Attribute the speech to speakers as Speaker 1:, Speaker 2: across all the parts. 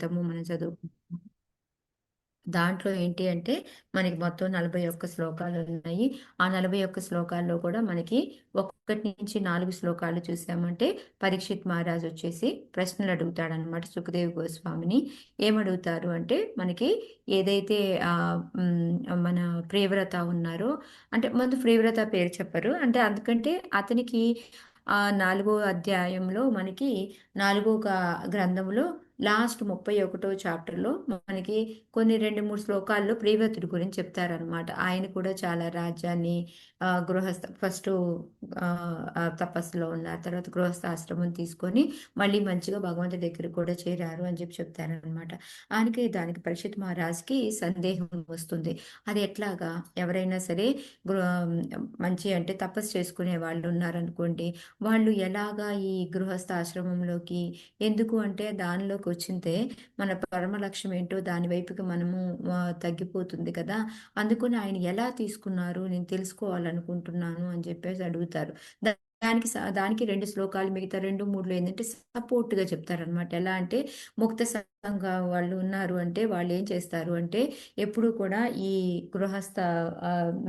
Speaker 1: చరితము మనం చదువుకుంటాం. దాంట్లో ఏంటి అంటే మనకి మొత్తం 41 శ్లోకాలున్నాయి. ఆ 41 శ్లోకాల్లో కూడా మనకి 1-4 శ్లోకాలు చూసామంటే పరీక్షిత్ మహారాజ్ వచ్చేసి ప్రశ్నలు అడుగుతాడనమాట సుఖదేవ్ గోస్వామిని. ఏమడుగుతారు అంటే మనకి ఏదైతే మన ప్రియవ్రత ఉన్నారో అంటే ముందు ప్రియవ్రత పేరు చెప్పరు. అంటే అందుకంటే అతనికి 4 అధ్యాయంలో మనకి 4 గ్రంథంలో లాస్ట్ 31 చాప్టర్‌లో మనకి కొన్ని 2, 3 శ్లోకాల్లో ప్రియవ్రతుడి గురించి చెప్తారనమాట. ఆయన కూడా చాలా రాజ్యాన్ని గృహస్థ ఫస్టు తపస్సులో ఉన్నారు. తర్వాత గృహస్థాశ్రమం తీసుకొని మళ్ళీ మంచిగా భగవంతుడి దగ్గరికి కూడా చేరారు అని చెప్పి చెప్తారనమాట. దానికి పరీక్షిత్ మహారాజ్‌కి సందేహం వస్తుంది. అది ఎట్లాగా? ఎవరైనా సరే గృహ మంచి అంటే తపస్సు చేసుకునే వాళ్ళు ఉన్నారనుకోండి. వాళ్ళు ఎలాగా ఈ గృహస్థ ఆశ్రమంలోకి ఎందుకు అంటే దానిలోకి వచ్చిందే మన పరమ లక్ష్యం ఏంటో దాని వైపుకి మనము తగ్గిపోతుంది కదా! అందుకని ఆయన ఎలా తీసుకున్నారు? నేను తెలుసుకోవాలనుకుంటున్నాను అని చెప్పేసి అడుగుతారు. దానికి 2 శ్లోకాలు మిగతా 2, 3లో ఏందంటే సపోర్ట్‌గా చెప్తారనమాట. ఎలా అంటే ముక్త సంఘ వాళ్ళు ఉన్నారు అంటే వాళ్ళేం చేస్తారు అంటే ఎప్పుడూ కూడా ఈ గృహస్థ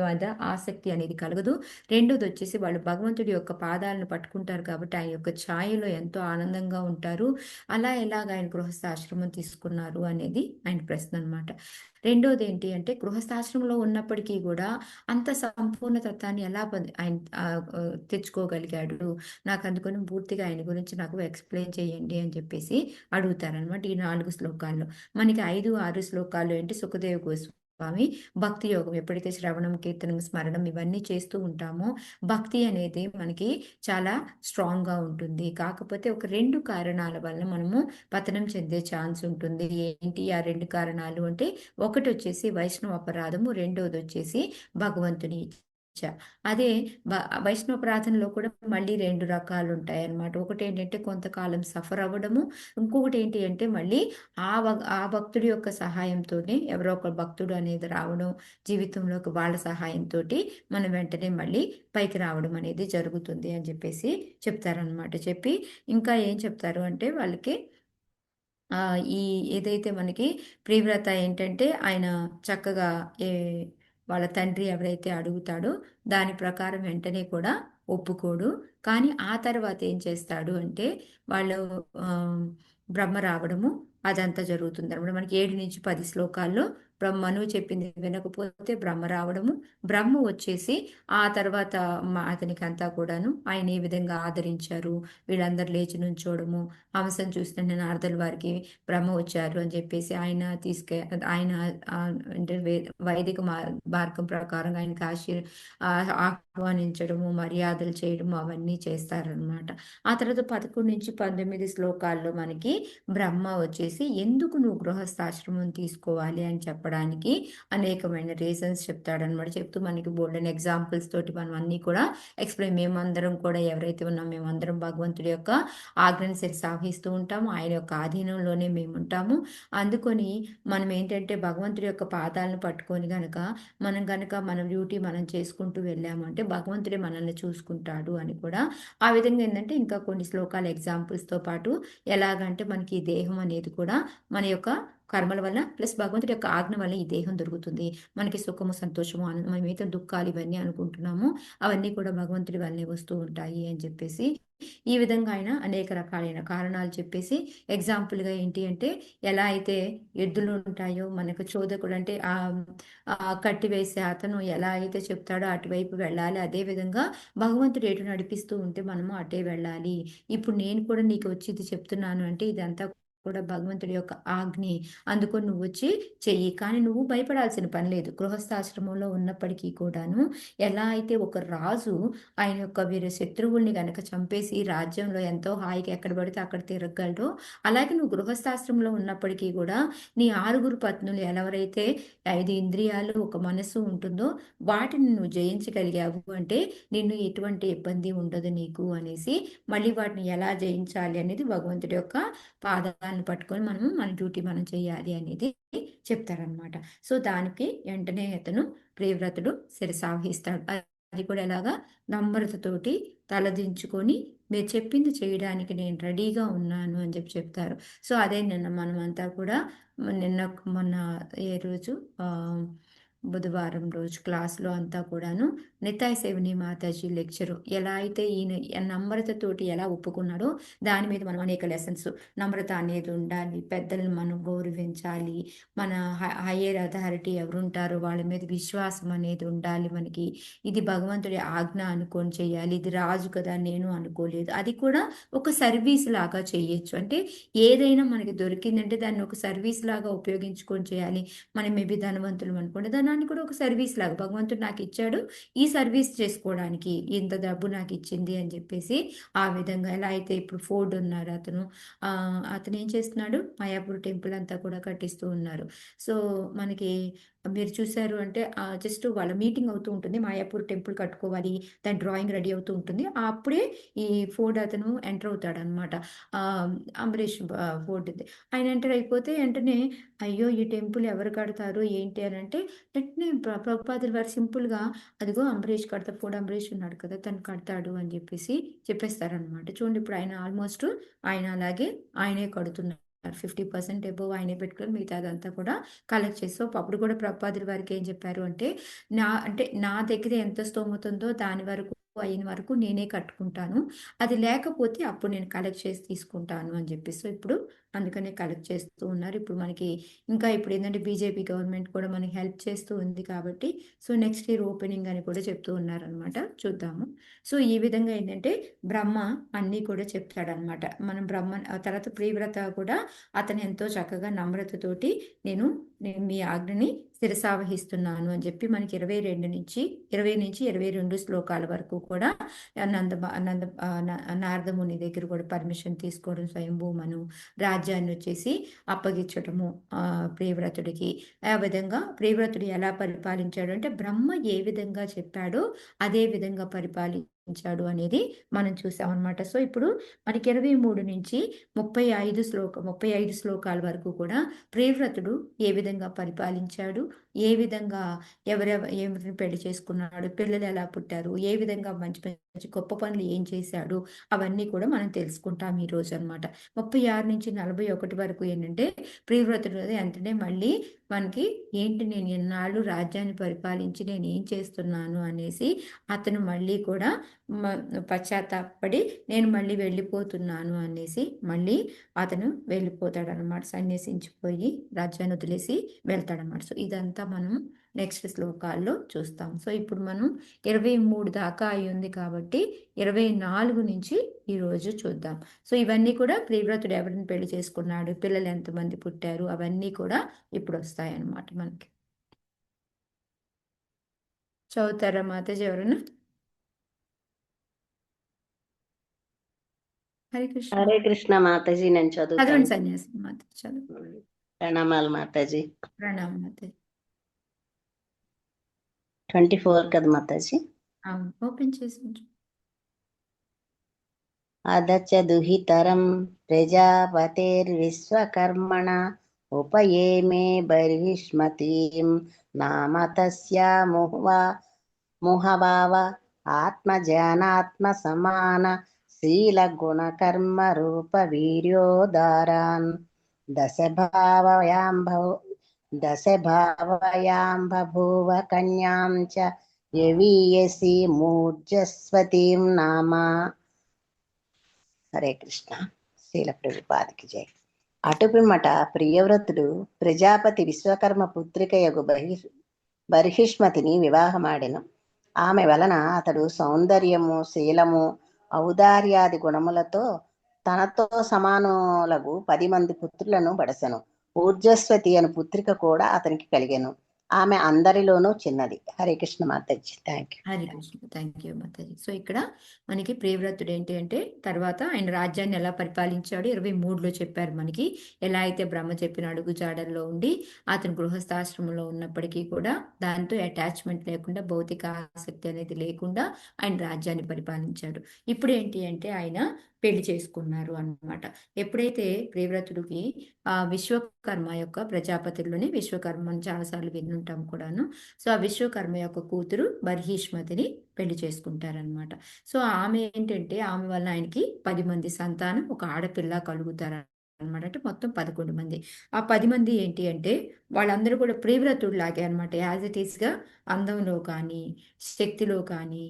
Speaker 1: మీద ఆసక్తి అనేది కలగదు. రెండోదొచ్చేసి వాళ్ళు భగవంతుడి యొక్క పాదాలను పట్టుకుంటారు కాబట్టి ఆయన యొక్క ఛాయలో ఎంతో ఆనందంగా ఉంటారు. అలా ఎలాగ ఆయన గృహస్థాశ్రమం తీసుకున్నారు అనేది ఆయన ప్రశ్న అనమాట. రెండోదేంటి అంటే గృహస్థాశ్రమంలో ఉన్నప్పటికీ గూడా అంత సంపూర్ణ తత్వాన్ని ఎలా ఆయన తెచ్చుకోగలిగాడు? నాకందుకని పూర్తిగా ఆయన గురించి నాకు ఎక్స్‌ప్లెయిన్ చేయండి అని చెప్పేసి అడుగుతారనమాట. ఈ 4 శ్లోకాల్లో. మనకి 5, 6 శ్లోకాల్లో ఏంటి సుఖదేవ్ గోస్వామి భక్తి యోగం ఎప్పుడైతే శ్రవణం, కీర్తనం, స్మరణం ఇవన్నీ చేస్తూ ఉంటామో భక్తి అనేది మనకి చాలా స్ట్రాంగ్‌గా ఉంటుంది. కాకపోతే ఒక 2 కారణాల వల్ల మనము పతనం చెందే ఛాన్స్ ఉంటుంది. ఏంటి ఆ 2 కారణాలు అంటే ఒకటొచ్చేసి వైష్ణవ అపరాధము, రెండోదొచ్చేసి భగవంతుని ఇచ్చ. అదే బ వైష్ణవపరాధంలో కూడా మళ్ళీ 2 రకాలుంటాయన్నమాట. ఒకటేంటంటే కొంతకాలం సఫర్ అవ్వడము. ఇంకొకటేంటి అంటే మళ్ళీ ఆ భక్తుడి యొక్క సహాయంతోనే ఎవరో ఒక భక్తుడు అనేది రావడం, జీవితంలోకి వాళ్ళ సహాయంతోటి మనం వెంటనే మళ్ళీ పైకి రావడం అనేది జరుగుతుంది అని చెప్పేసి చెప్తారనమాట. చెప్పి ఇంకా ఏం చెప్తారు అంటే వాళ్ళకి ఈ ఏదైతే మనకి ప్రియవ్రత ఏంటంటే ఆయన చక్కగా ఏ వాళ్ళ తండ్రి ఎవరైతే అడుగుతాడో దాని ప్రకారం వెంటనే కూడా ఒప్పుకోడు. కానీ ఆ తర్వాత ఏం చేస్తాడు అంటే వాళ్ళు ఆహ్, బ్రహ్మ రావడము అదంతా జరుగుతుందనమాట. మనకి 7-10 శ్లోకాల్లో మనువు చెప్పింది వినకపోతే బ్రహ్మ రావడము, బ్రహ్మ వచ్చేసి ఆ తర్వాత అతనికంతా కూడాను ఆయన ఏ విధంగా ఆదరించారు, వీళ్ళందరూ లేచి నుంచోవడము, హంసను చూస్తుంటే నారదుల వారికి బ్రహ్మ వచ్చారు అని చెప్పేసి ఆయన అంటే వైదిక మార్గం ప్రకారం ఆయనకి ఆహ్వానించడము, మర్యాదలు చేయడము అవన్నీ చేస్తారనమాట. ఆ తర్వాత 11-19 శ్లోకాల్లో మనకి బ్రహ్మ వచ్చేసి ఎందుకు నువ్వు గృహస్థాశ్రమం తీసుకోవాలి అని చెప్పడానికి అనేకమైన రీజన్స్ చెప్తాడనమాట. చెప్తూ మనకి బోలెడన్ని ఎగ్జాంపుల్స్ తోటి మనం అన్నీ కూడా మేమందరం కూడా ఎవరైతే ఉన్నామో మేమందరం భగవంతుడి యొక్క ఆజ్ఞను శిరసావహిస్తూ ఉంటాము. ఆయన యొక్క ఆధీనంలోనే మేముంటాము. అందుకొని మనం ఏంటంటే భగవంతుడి యొక్క పాదాలను పట్టుకొని గనక మన డ్యూటీ మనం చేసుకుంటూ వెళ్ళాము అంటే భగవంతుడే మనల్ని చూసుకుంటాడు అని కూడా ఆ విధంగా ఏందంటే ఇంకా కొన్ని శ్లోకాల ఎగ్జాంపుల్స్‌తో పాటు ఎలాగంటే మనకి ఈ దేహం అనేది కూడా మన యొక్క కర్మల వల్ల ప్లస్ భగవంతుడి యొక్క ఆజ్ఞ వల్ల ఈ దేహం దొరుకుతుంది. మనకి సుఖము, సంతోషము, ఆనందం మనమైతే దుఃఖాలు ఇవన్నీ అనుకుంటున్నామో అవన్నీ కూడా భగవంతుడి వల్లనే వస్తూ ఉంటాయి అని చెప్పేసి ఈ విధంగా ఆయన అనేక రకాలైన కారణాలు చెప్పేసి ఎగ్జాంపుల్‌గా ఏంటి అంటే ఎలా అయితే ఎద్దులు ఉంటాయో మనకు చోదకుడు అంటే కట్టి వేసే అతను ఎలా అయితే చెప్తాడో అటువైపు వెళ్ళాలి. అదే విధంగా భగవంతుడు ఎటు నడిపిస్తూ ఉంటే మనము అటే వెళ్ళాలి. ఇప్పుడు నేను కూడా నీకు వచ్చి ఇది చెప్తున్నాను అంటే ఇదంతా కూడా భగవంతుడి యొక్క ఆజ్ఞే. అందుకని నువ్వొచ్చి చెయ్యి. కానీ నువ్వు భయపడాల్సిన పని లేదు. గృహస్థాశ్రమంలో ఉన్నప్పటికీ కూడాను ఎలా అయితే ఒక రాజు ఆయన యొక్క వీర శత్రువుల్ని గనక చంపేసి రాజ్యంలో ఎంతో హాయిగా ఎక్కడ పడితే అక్కడ తిరగలడో, అలాగే నువ్వు గృహస్థాశ్రమంలో ఉన్నప్పటికీ గూడా నీ 6 పత్నులు ఎవరైతే 5 ఇంద్రియాలు, ఒక మనస్సు ఉంటుందో వాటిని నువ్వు జయించగలిగావు అంటే నిన్ను ఎటువంటి ఇబ్బంది ఉండదు నీకు అనేసి మళ్ళీ వాటిని ఎలా జయించాలి అనేది భగవంతుడి యొక్క పాదాలను పట్టుకొని మనము మన డ్యూటీ మనం చేయాలి అనేది చెప్తారనమాట. సో, దానికి వెంటనే అతను ప్రియవ్రతుడు శిరసావహిస్తాడు. అది కూడా ఎలాగా నమ్రతతోటి తలదించుకొని మీరు చెప్పింది చేయడానికి నేను రెడీగా ఉన్నాను అని చెప్పి చెప్తారు. సో అదే నిన్న మనమంతా కూడా నిన్న మొన్న ఏ రోజు ఆ, బుధవారం రోజు క్లాస్లో అంతా కూడాను నితాయ్ సేవని మాతాజీ లెక్చరు ఎలా అయితే ఈయన నమ్రతతోటి ఎలా ఒప్పుకున్నాడో దాని మీద మనం అనేక లెసన్స్, నమ్రత అనేది ఉండాలి, పెద్దలను మనం గౌరవించాలి, మన హయ్యర్ అథారిటీ ఎవరుంటారో వాళ్ళ మీద విశ్వాసం అనేది ఉండాలి మనకి, ఇది భగవంతుడి ఆజ్ఞ అనుకొని చేయాలి, ఇది రాజు కదా నేను అనుకోలేదు, అది కూడా ఒక సర్వీస్ లాగా చేయొచ్చు. అంటే ఏదైనా మనకి దొరికిందంటే దాన్ని ఒక సర్వీస్ లాగా ఉపయోగించుకొని చేయాలి. మనం మేబీ ధనవంతులు అనుకోండి, ధనాన్ని కూడా ఒక సర్వీస్ లాగా భగవంతుడు నాకు ఇచ్చాడు ఈ సర్వీస్ చేసుకోవడానికి, ఇంత డబ్బు నాకు ఇచ్చింది అని చెప్పేసి ఆ విధంగా. ఎలా అయితే ఇప్పుడు ఫోర్డ్ ఉన్నారు అతను, అతను ఏం చేస్తున్నాడు, మాయాపూర్ టెంపుల్ అంతా కూడా కట్టిస్తూ ఉన్నారు. సో మనకి మీరు చూసారు అంటే జస్ట్ వాళ్ళ మీటింగ్ అవుతూ ఉంటుంది, మాయాపూర్ టెంపుల్ కట్టుకోవాలి, దాని డ్రాయింగ్ రెడీ అవుతూ ఉంటుంది, అప్పుడే ఈ ఫోర్డ్ అతను ఎంటర్ అవుతాడు అనమాట. అంబరీష్ ఫోర్డ్ ఆయన ఎంటర్ అయిపోతే వెంటనే అయ్యో ఈ టెంపుల్ ఎవరు కడతారు ఏంటి అని అంటే వెంటనే ప్రభుపాదులు వారు సింపుల్గా అదిగో అంబరీష్ కడతా, ఫోర్డ్ అంబరీష్ ఉన్నాడు కదా తను కడతాడు అని చెప్పేసి చెప్పేస్తారనమాట. చూడండి ఇప్పుడు ఆయన ఆల్మోస్ట్ ఆయన అలాగే ఆయనే కడుతున్నారు, 50% అబోవ్ ఆయనే పెట్టుకొని మిగతా అదంతా కూడా కలెక్ట్ చేసి. సో అప్పుడు కూడా ప్రభుపాదులు వారికి ఏం చెప్పారు అంటే నా దగ్గర ఎంత స్తోమత ఉందో దాని వరకు అయిన వరకు నేనే కట్టుకుంటాను, అది లేకపోతే అప్పుడు నేను కలెక్ట్ చేసి తీసుకుంటాను అని చెప్పి. సో ఇప్పుడు అందుకనే కలెక్ట్ చేస్తూ ఉన్నారు. ఇప్పుడు మనకి ఇంకా ఇప్పుడు ఏంటంటే బీజేపీ గవర్నమెంట్ కూడా మనకి హెల్ప్ చేస్తూ ఉంది కాబట్టి సో నెక్స్ట్ ఇయర్ ఓపెనింగ్ అని కూడా చెప్తూ ఉన్నారనమాట. చూద్దాము. సో ఈ విధంగా ఏంటంటే బ్రహ్మ అన్నీ కూడా చెప్తాడనమాట. మనం బ్రహ్మ తర్వాత ప్రియవ్రత కూడా అతను ఎంతో చక్కగా నమ్రతతోటి నేను మీ ఆజ్ఞని శిరసావహిస్తున్నాను అని చెప్పి మనకి 20 నుంచి 22 శ్లోకాల వరకు కూడా నారదముని దగ్గర కూడా పర్మిషన్ తీసుకోవడం, స్వయంభూమను రాజ్యాన్ని వచ్చేసి అప్పగించటము ప్రియవ్రతుడికి. ఆ విధంగా ప్రియవ్రతుడు ఎలా పరిపాలించాడు అంటే బ్రహ్మ ఏ విధంగా చెప్పాడో అదే విధంగా పరిపాలించాడు అనేది మనం చూసామన్నమాట. సో ఇప్పుడు మనకి 23 నుంచి 35 శ్లోకాల వరకు కూడా ప్రియవ్రతుడు ఏ విధంగా పరిపాలించాడు, ఏ విధంగా ఎవరిని పెళ్లి చేసుకున్నాడు, పిల్లలు ఎలా పుట్టారు, ఏ విధంగా మంచి మంచి గొప్ప పనులు ఏం చేశాడు, అవన్నీ కూడా మనం తెలుసుకుంటాం ఈ రోజు అనమాట. 36 నుంచి 41 వరకు ఏంటంటే ప్రియవ్రతుడు వెంటనే మళ్ళీ మనకి ఏంటి నేను ఎన్నాళ్ళు రాజ్యాన్ని పరిపాలించి నేను ఏం చేస్తున్నాను అనేసి అతను మళ్ళీ కూడా పశ్చాత్తాపడి నేను మళ్ళీ వెళ్ళిపోతున్నాను అనేసి మళ్ళీ అతను వెళ్ళిపోతాడు అనమాట, సన్యసించిపోయి రాజ్యాన్ని వదిలేసి వెళ్తాడనమాట. సో ఇదంతా మనం నెక్స్ట్ శ్లోకాల్లో చూస్తాం. సో ఇప్పుడు మనం 23 దాకా అయి ఉంది కాబట్టి 24 నుంచి ఈరోజు చూద్దాం. సో ఇవన్నీ కూడా ప్రియవ్రతుడు ఎవరిని పెళ్లి చేసుకున్నాడు, పిల్లలు ఎంతమంది పుట్టారు, అవన్నీ కూడా ఇప్పుడు వస్తాయి అన్నమాట మనకి. చదువుతారా మాతాజీ ఎవరన్నా? హరే కృష్ణ.
Speaker 2: హరే కృష్ణ మాతాజీ, నేను చదువుతాను.
Speaker 1: చదవండి సన్యాసి మాతాజీ, చదువు.
Speaker 2: ప్రణామాలు మాతాజీ.
Speaker 1: ప్రణామం మాతాజీ.
Speaker 2: 24 కదా మాతాజీ?
Speaker 1: అవును, ఓపెన్ చేసి ఉంచు.
Speaker 2: అదచ దుహితరం ప్రజాపతిర్విశ్వకర్మణ ఉపయేమే బర్హిష్మతీం నామ తస్యా ముహభావ ఆత్మజానాత్మ సమాన శీల గుణకర్మ రూప వీర్యోదారాన్ దశభావయాం బభూవ కన్యాం చ యవీయసి మూర్జస్వతీం నామ. హరే కృష్ణ. శీల ప్రభుపాదికి జై. అటుపిమ్మట ప్రియవ్రతుడు ప్రజాపతి విశ్వకర్మ పుత్రికయగు బర్హిష్మతిని వివాహమాడెను. ఆమె వలన అతడు సౌందర్యము, శీలము, ఔదార్యాది గుణములతో తనతో సమానులగు 10 మంది పుత్రులను బడసెను. ఊర్జస్వతి అను పుత్రిక కూడా అతనికి కలిగెను. ఆమె అందరిలోనూ చిన్నది. Hare Krishna Mataji. Thank you.
Speaker 1: Hare Krishna. Thank you మాతాజీ. సో ఇక్కడ మనకి ప్రియవ్రతుడు ఏంటి అంటే తర్వాత ఆయన రాజ్యాన్ని ఎలా పరిపాలించాడు 23లో చెప్పారు మనకి. ఎలా అయితే బ్రహ్మ చెప్పిన అడుగు జాడల్లో ఉండి అతను గృహస్థాశ్రమంలో ఉన్నప్పటికీ కూడా దాంతో అటాచ్మెంట్ లేకుండా, భౌతిక ఆసక్తి అనేది లేకుండా ఆయన రాజ్యాన్ని పరిపాలించాడు. ఇప్పుడు ఏంటి అంటే ఆయన పెళ్లి చేసుకున్నారు అన్నమాట. ఎప్పుడైతే ప్రియవ్రతుడికి ఆ విశ్వకర్మ యొక్క ప్రజాపతిలోని విశ్వకర్మ అని చాలాసార్లు వినుంటాం కూడాను. సో ఆ విశ్వకర్మ యొక్క కూతురు బర్హిష్మతిని పెళ్లి చేసుకుంటారనమాట. సో ఆమె ఏంటంటే ఆమె వల్ల ఆయనకి 10 మంది సంతానం, ఒక ఆడపిల్ల కలుగుతారు అనమాట. అంటే మొత్తం 11 మంది. ఆ 10 మంది ఏంటి అంటే వాళ్ళందరూ కూడా ప్రియవ్రతుడిలాగే అనమాట. యాజ్ ఇట్ ఈస్గా అందంలో కానీ, శక్తిలో కానీ,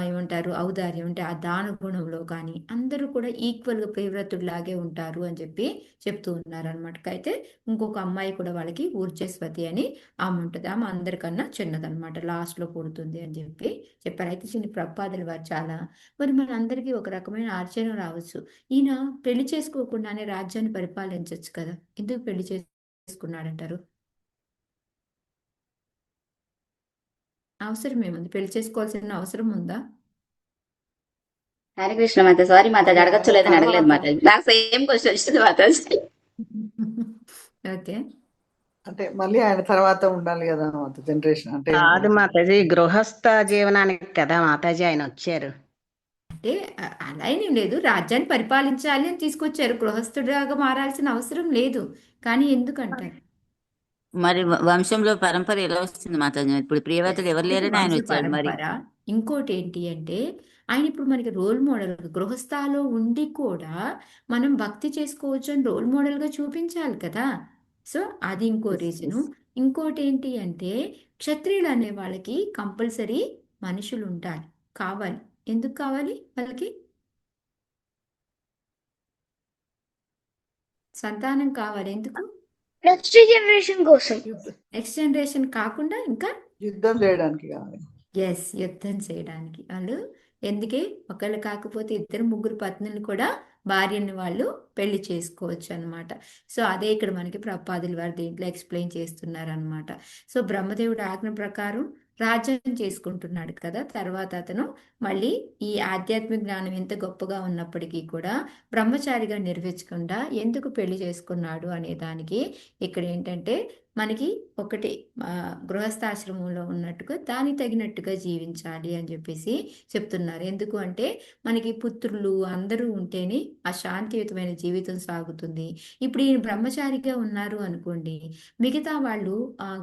Speaker 1: ఏమంటారు ఔదార్యం అంటే ఆ దాన గుణంలో కానీ అందరూ కూడా ఈక్వల్గా ప్రియవ్రతుడిలాగే ఉంటారు అని చెప్పి చెప్తూ ఉన్నారనమాట. అయితే ఇంకొక అమ్మాయి కూడా వాళ్ళకి ఊర్జస్వతి అని ఆమె ఉంటుంది. ఆమె అందరికన్నా చిన్నదనమాట, లాస్ట్లో పుడుతుంది అని చెప్పి చెప్పారు. అయితే చిన్న ప్రపాదలు వారు చాలా, మరి మన అందరికీ ఒక రకమైన ఆశ్చర్యం రావచ్చు. ఈయన పెళ్లి చేసుకోకుండానే రాజ్యాన్ని పరిపాలించవచ్చు కదా, ఎందుకు పెళ్లి చేసుకున్నాడంటారు? అవసరం ఏముంది, పెళ్లి చేసుకోవాల్సిన అవసరం ఉందా?
Speaker 3: హరే కృష్ణ మాత, సారీ మాతాజీ,
Speaker 4: అంటే
Speaker 3: అడగచ్చు
Speaker 4: ఆయన
Speaker 3: లేదని అడగలేదు
Speaker 4: తర్వాత
Speaker 3: మాతాజీ. నాకు సేమ్ క్వశ్చన్ వచ్చింది మాతాజీ.
Speaker 1: ఓకే.
Speaker 4: అంటే మళ్ళీ ఆయన తర్వాత ఉండాలి కదా మాత జనరేషన్ అంటే
Speaker 2: కాదు మాతాజీ, గృహస్థ జీవనానికి కదా మాతాజీ ఆయన వచ్చారు.
Speaker 1: అంటే అలా ఏం లేదు, రాజ్యాన్ని పరిపాలించాలి అని తీసుకొచ్చారు, గృహస్థుడిగా మారాల్సిన అవసరం లేదు. కానీ ఎందుకంటారు?
Speaker 3: మరి వంశంలో పరంపర ఎలా వస్తుంది మాతాజీ? ఇప్పుడు ప్రియవ్రతుడు ఎవరు
Speaker 1: ఒకటి
Speaker 3: లేరని ఆయన
Speaker 1: వంశ
Speaker 3: వచ్చాడు మరి.
Speaker 1: పరంపర, ఇంకోటి ఏంటి అంటే ఆయన ఇప్పుడు మనకి రోల్ మోడల్, గృహస్థాలో ఉండి కూడా మనం భక్తి చేసుకోవచ్చు అని రోల్ మోడల్గా చూపించాలి కదా. సో అది ఇంకో రీజను. ఇంకోటి ఏంటి అంటే క్షత్రియులు అనే వాళ్ళకి కంపల్సరీ మనుషులు ఉండాలి, కావాలి. ఎందుకు కావాలి వాళ్ళకి? సంతానం కావాలి. ఎందుకు?
Speaker 5: నెక్స్ట్ జనరేషన్ కోసం.
Speaker 1: నెక్స్ట్ జనరేషన్ కాకుండా ఇంకా
Speaker 4: యుద్ధం చేయడానికి కావాలి.
Speaker 1: ఎస్, యుద్ధం చేయడానికి. వాళ్ళు ఎందుకే, ఒకళ్ళు కాకపోతే ఇద్దరు ముగ్గురు పత్నులు కూడా భార్యని వాళ్ళు పెళ్లి చేసుకోవచ్చు అనమాట. సో అదే ఇక్కడ మనకి ప్రపాదులు వారు దీంట్లో ఎక్స్ప్లెయిన్ చేస్తున్నారనమాట. సో బ్రహ్మదేవుడు ఆజ్ఞ ప్రకారం రాజ్యం చేసుకుంటున్నాడు కదా, తర్వాత అతను మళ్ళీ ఈ ఆధ్యాత్మిక జ్ఞానం ఎంత గొప్పగా ఉన్నప్పటికీ కూడా బ్రహ్మచారిగా నిర్వహించకుండా ఎందుకు పెళ్లి చేసుకున్నాడు అనే దానికి ఇక్కడ ఏంటంటే మనకి ఒకటి గృహస్థాశ్రమంలో ఉన్నట్టుగా దానికి తగినట్టుగా జీవించాలి అని చెప్పేసి చెప్తున్నారు. ఎందుకు అంటే మనకి పుత్రులు అందరూ ఉంటేనే ఆ శాంతియుతమైన జీవితం సాగుతుంది. ఇప్పుడు ఈయన బ్రహ్మచారిగా ఉన్నారు అనుకోండి, మిగతా వాళ్ళు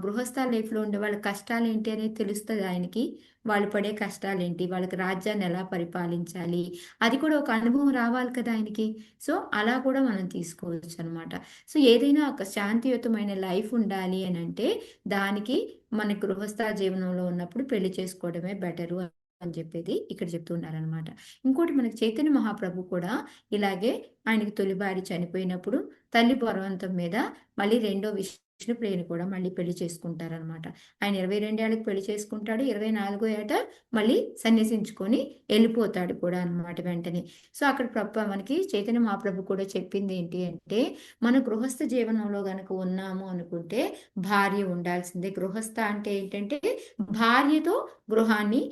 Speaker 1: గృహస్థ లైఫ్లో ఉండే వాళ్ళ కష్టాలు ఏంటి అనేది తెలుస్తుంది ఆయనకి. వాళ్ళు పడే కష్టాలు ఏంటి, వాళ్ళకి రాజ్యాన్ని ఎలా పరిపాలించాలి, అది కూడా ఒక అనుభవం రావాలి కదా ఆయనకి. సో అలా కూడా మనం తీసుకోవచ్చు అనమాట. సో ఏదైనా ఒక శాంతియుతమైన లైఫ్ ఉండాలి అని అంటే దానికి మన గృహస్థ జీవనంలో ఉన్నప్పుడు పెళ్లి చేసుకోవడమే బెటరు అని చెప్పేది ఇక్కడ చెప్తున్నారనమాట. ఇంకోటి మనకి చైతన్య మహాప్రభు కూడా ఇలాగే ఆయనకి తొలి భార్య చనిపోయినప్పుడు తల్లి బలవంతం మీద మళ్ళీ రెండో విష్ణుప్రియని కూడా మళ్ళీ పెళ్లి చేసుకుంటారనమాట. ఆయన 22 ఏళ్ళకి పెళ్లి చేసుకుంటాడు, 24 ఏట మళ్ళీ సన్యసించుకొని వెళ్ళిపోతాడు కూడా అనమాట వెంటనే. సో అక్కడ మనకి చైతన్య మహాప్రభు కూడా చెప్పింది ఏంటి అంటే మన గృహస్థ జీవనంలో గనక ఉన్నాము అనుకుంటే భార్య ఉండాల్సిందే. గృహస్థ అంటే ఏంటంటే భార్యతో గృహాన్ని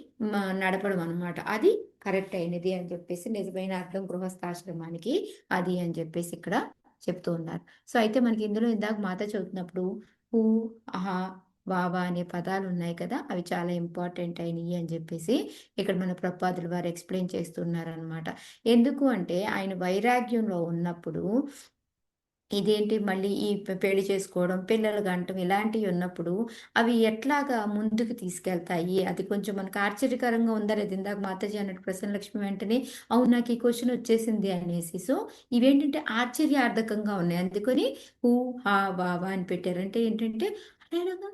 Speaker 1: నడపడం అనమాట. అది కరెక్ట్ అయినది అని చెప్పేసి, నిజమైన అర్థం గృహస్థాశ్రమానికి అది అని చెప్పేసి ఇక్కడ చెప్తూ ఉన్నారు. సో అయితే మనకి ఇందులో ఇందాక మాత చదువుతున్నప్పుడు హూ, అహా, వావా అనే పదాలు ఉన్నాయి కదా, అవి చాలా ఇంపార్టెంట్ అయినవి అని చెప్పేసి ఇక్కడ మన ప్రపాదులు వారు ఎక్స్ప్లెయిన్ చేస్తున్నారనమాట. ఎందుకు అంటే ఆయన వైరాగ్యంలో ఉన్నప్పుడు ఇదేంటి మళ్ళీ ఈ పెళ్లి చేసుకోవడం, పిల్లలు కంటం ఇలాంటివి ఉన్నప్పుడు అవి ఎట్లాగా ముందుకు తీసుకెళ్తాయి, అది కొంచెం మనకు ఆశ్చర్యకరంగా ఉందా లేదా? ఇందాక మాతాజీ అన్నట్టు ప్రసన్నలక్ష్మి వెంటనే అవును నాకు ఈ క్వశ్చన్ వచ్చేసింది అనేసి. సో ఇవేంటంటే ఆశ్చర్యార్థకంగా ఉన్నాయి, అందుకని హూ, హా, బావా అని పెట్టారు. అంటే ఏంటంటే అలాగా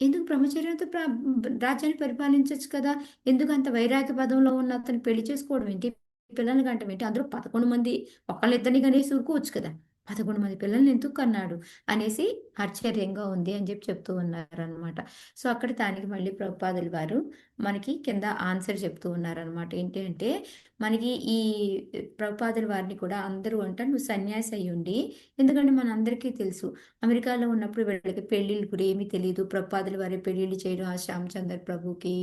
Speaker 1: ఎందుకు బ్రహ్మచర్యంతో రాజ్యాన్ని పరిపాలించవచ్చు కదా, ఎందుకు అంత వైరాగ్య పదంలో ఉన్న అతను పెళ్లి చేసుకోవడం ఏంటి, పిల్లల్ని కంటం ఏంటి, అందులో 11 మంది ఒకళ్ళిద్దరిని కనేసి ఊరుకోవచ్చు కదా, 11 మంది పిల్లల్ని ఎందుకు కన్నాడు అనేసి ఆశ్చర్యంగా ఉంది అని చెప్పి చెప్తూ ఉన్నారనమాట. సో అక్కడ దానికి మళ్ళీ ప్రభుపాదులు వారు మనకి కింద ఆన్సర్ చెప్తూ ఉన్నారనమాట. ఏంటి అంటే మనకి ఈ ప్రభుపాదుల వారిని కూడా అందరూ అంటారు నువ్వు సన్యాసి అయ్యి ఉండి, ఎందుకంటే మన అందరికీ తెలుసు అమెరికాలో ఉన్నప్పుడు వీళ్ళకి పెళ్ళిళ్ళు కూడా ఏమీ తెలియదు. ప్రభుపాదుల వారి పెళ్ళిళ్ళు చేయడం, ఆ శ్యామచందర్ ప్రభుకి,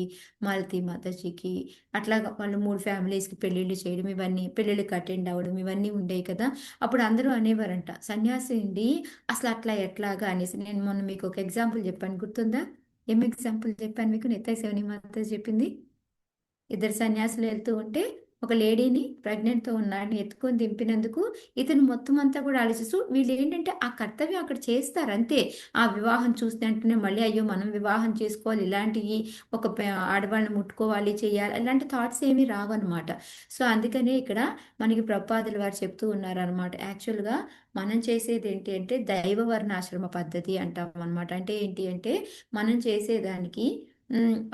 Speaker 1: మాలతీ మాతాజీకి, అట్లాగా వాళ్ళు 3 ఫ్యామిలీస్కి పెళ్ళిళ్ళు చేయడం, ఇవన్నీ పెళ్ళిళ్ళకి అటెండ్ అవ్వడం ఇవన్నీ ఉండేవి కదా. అప్పుడు అందరూ అనేవారంట సన్యాసి అండి అసలు అట్లా ఎట్లాగా అనేసి. నేను మొన్న మీకు ఒక ఎగ్జాంపుల్ చెప్పాను, గుర్తుందా? ఏం ఎగ్జాంపుల్ చెప్పాను మీకు? నిత్య శివని మాత చెప్పింది, ఇద్దరు సన్యాసులు వెళ్తూ ఉంటే ఒక లేడీని ప్రెగ్నెంట్తో ఉన్నాడని ఎత్తుకొని దింపినందుకు ఇతను మొత్తం అంతా కూడా ఆలోచిస్తూ వీళ్ళు ఏంటంటే ఆ కర్తవ్యం అక్కడ చేస్తారు అంతే. ఆ వివాహం చూస్తే అంటేనే మళ్ళీ అయ్యో మనం వివాహం చేసుకోవాలి, ఇలాంటివి ఆడవాళ్ళని ముట్టుకోవాలి, చేయాలి, ఇలాంటి థాట్స్ ఏమీ రావన్నమాట. సో అందుకనే ఇక్కడ మనకి ప్రపాదులు వారు చెప్తూ ఉన్నారనమాట. యాక్చువల్గా మనం చేసేది ఏంటి అంటే దైవ వర్ణాశ్రమ పద్ధతి అంటాం అనమాట. అంటే ఏంటి అంటే మనం చేసేదానికి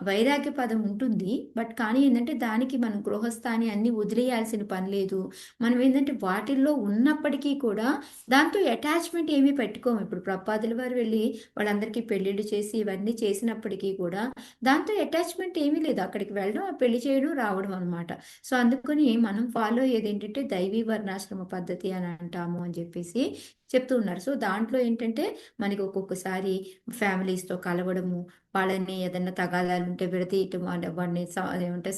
Speaker 1: వైరాగ్య పదం ఉంటుంది. బట్ కానీ ఏంటంటే దానికి మనం గృహస్థాని అన్ని వదిలేయాల్సిన పని లేదు. మనం ఏంటంటే వాటిల్లో ఉన్నప్పటికీ కూడా దాంతో అటాచ్మెంట్ ఏమీ పెట్టుకోము. ఇప్పుడు ప్రపాదుల వారు వెళ్ళి వాళ్ళందరికీ పెళ్ళిళ్ళు చేసి ఇవన్నీ చేసినప్పటికీ కూడా దాంతో అటాచ్మెంట్ ఏమీ లేదు. అక్కడికి వెళ్ళడం, ఆ పెళ్లి చేయడం, రావడం అనమాట. సో అందుకని మనం ఫాలో అయ్యేది ఏంటంటే దైవీ వర్ణాశ్రమ పద్ధతి అని అంటాము అని చెప్పేసి చెప్తూ ఉన్నారు. సో దాంట్లో ఏంటంటే మనకి ఒక్కొక్కసారి ఫ్యామిలీస్తో కలవడము, వాళ్ళని ఏదైనా తగాదాలు ఉంటే విడదీయటం, వాడిని ఏమంటే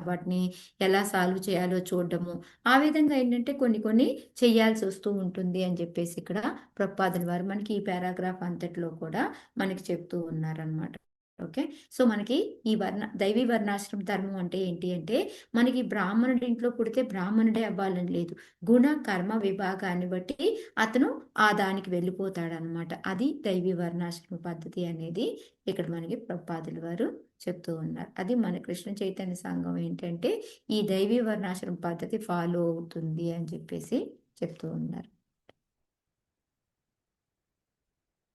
Speaker 1: వాటిని ఎలా సాల్వ్ చేయాలో చూడడము, ఆ విధంగా ఏంటంటే కొన్ని కొన్ని చేయాల్సి వస్తూ ఉంటుంది అని చెప్పేసి ఇక్కడ ప్రపాదుల వారు మనకి ఈ పారాగ్రాఫ్ అంతట్లో కూడా మనకి చెప్తూ ఉన్నారనమాట. ఓకే. సో మనకి ఈ దైవీ వర్ణాశ్రమ ధర్మం అంటే ఏంటి అంటే మనకి బ్రాహ్మణుడి ఇంట్లో పుడితే బ్రాహ్మణుడే అవ్వాలని లేదు. గుణ కర్మ విభాగాన్ని బట్టి అతను ఆ దానికి వెళ్ళిపోతాడనమాట. అది దైవీ వర్ణాశ్రమ పద్ధతి అనేది ఇక్కడ మనకి ప్రపాదుల వారు చెప్తూ ఉన్నారు. అది మన కృష్ణ చైతన్య సంఘం ఏంటంటే ఈ దైవీ వర్ణాశ్రమ పద్ధతి ఫాలో అవుతుంది అని చెప్పేసి చెప్తూ ఉన్నారు.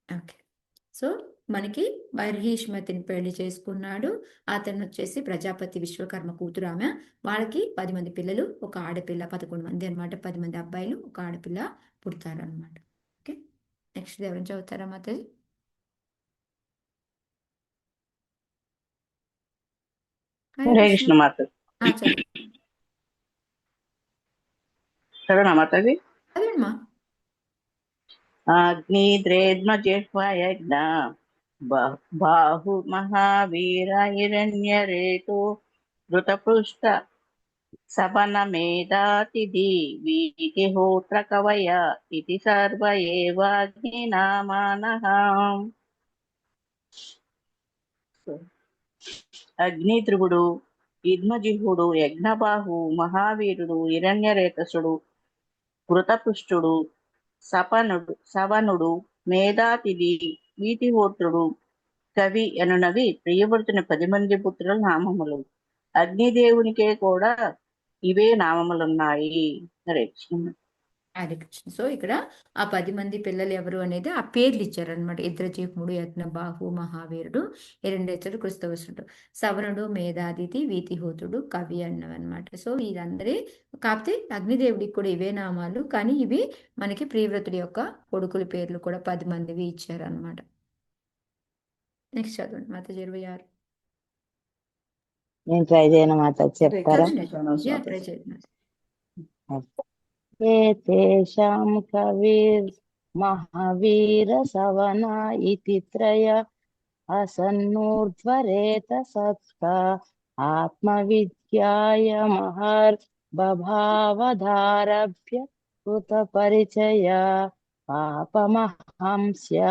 Speaker 1: ఓకే. సో మనకి బర్హిష్మతిని పెళ్లి చేసుకున్నాడు. అతను వచ్చేసి ప్రజాపతి విశ్వకర్మ కూతురు ఆమె. వాళ్ళకి 10 మంది పిల్లలు, ఒక ఆడపిల్ల, 11 మంది అనమాట. 10 మంది అబ్బాయిలు, ఒక ఆడపిల్ల పుడతారనమాట. ఓకే. నెక్స్ట్ ఎవరైనా చదువుతారా మాతాజీ? హరే
Speaker 6: హరే
Speaker 1: కృష్ణ.
Speaker 6: కృష్ణ మాత
Speaker 1: చదువు
Speaker 6: చదవనా మాతాజీ?
Speaker 1: చదవండి మా.
Speaker 6: అగ్నిద్రేద్మజిహ్వయజ్ఞ బాహు మహావీర హిరణ్యరేతో ధృతపృష్ట సవనమేధాతిథి వీతిహోత్ర కవయ ఇది సర్వ ఏవాగ్నినామానః. అగ్నిధ్రువుడు, ఇద్మజిహ్వుడు, యజ్ఞబాహు, మహావీరుడు, హిరణ్యరేతసుడు, కృతపుష్టుడు, సవనుడు, మేధాతిథి, వీతిహోత్రుడు, కవి అనునవి ప్రియవ్రతుని 10 మంది పుత్రుల నామములు. అగ్నిదేవునికే కూడా ఇవే నామములున్నాయి. హరే కృష్ణ.
Speaker 1: హరే కృష్ణ. సో ఇక్కడ ఆ 10 మంది పిల్లలు ఎవరు అనేది ఆ పేర్లు ఇచ్చారనమాట. ఇంద్రజిహ్ముడు, యజ్ఞబాహు, మహావీరుడు, హిరణ్యరేతుడు, కృస్తవసుడు, సవనుడు, మేధాతిథి, వీతిహోతుడు, కవి అన్నవన్నమాట. సో వీరందరి కాకపోతే అగ్నిదేవుడికి కూడా ఇవే నామాలు, కానీ ఇవి మనకి ప్రియవ్రతుడి యొక్క కొడుకుల పేర్లు కూడా 10 మందివి ఇచ్చారనమాట. నెక్స్ట్ చదవండి మాత 26.
Speaker 2: నేను ట్రై చేయను మాత,
Speaker 4: హరే
Speaker 2: చెప్తారా?
Speaker 4: కృష్ణ ప్రణామం
Speaker 1: ట్రై
Speaker 4: మాతాజీ.
Speaker 1: చేయండి.
Speaker 2: ఏతేషాం కవిర్ మహావీర సవన ఇతి త్రయ అసన్నూర్ధ్వరేత సత్క ఆత్మవిద్యాయ మహర్ బభావధారభ్య కృత పరిచయ పాపమహంస్యమేవ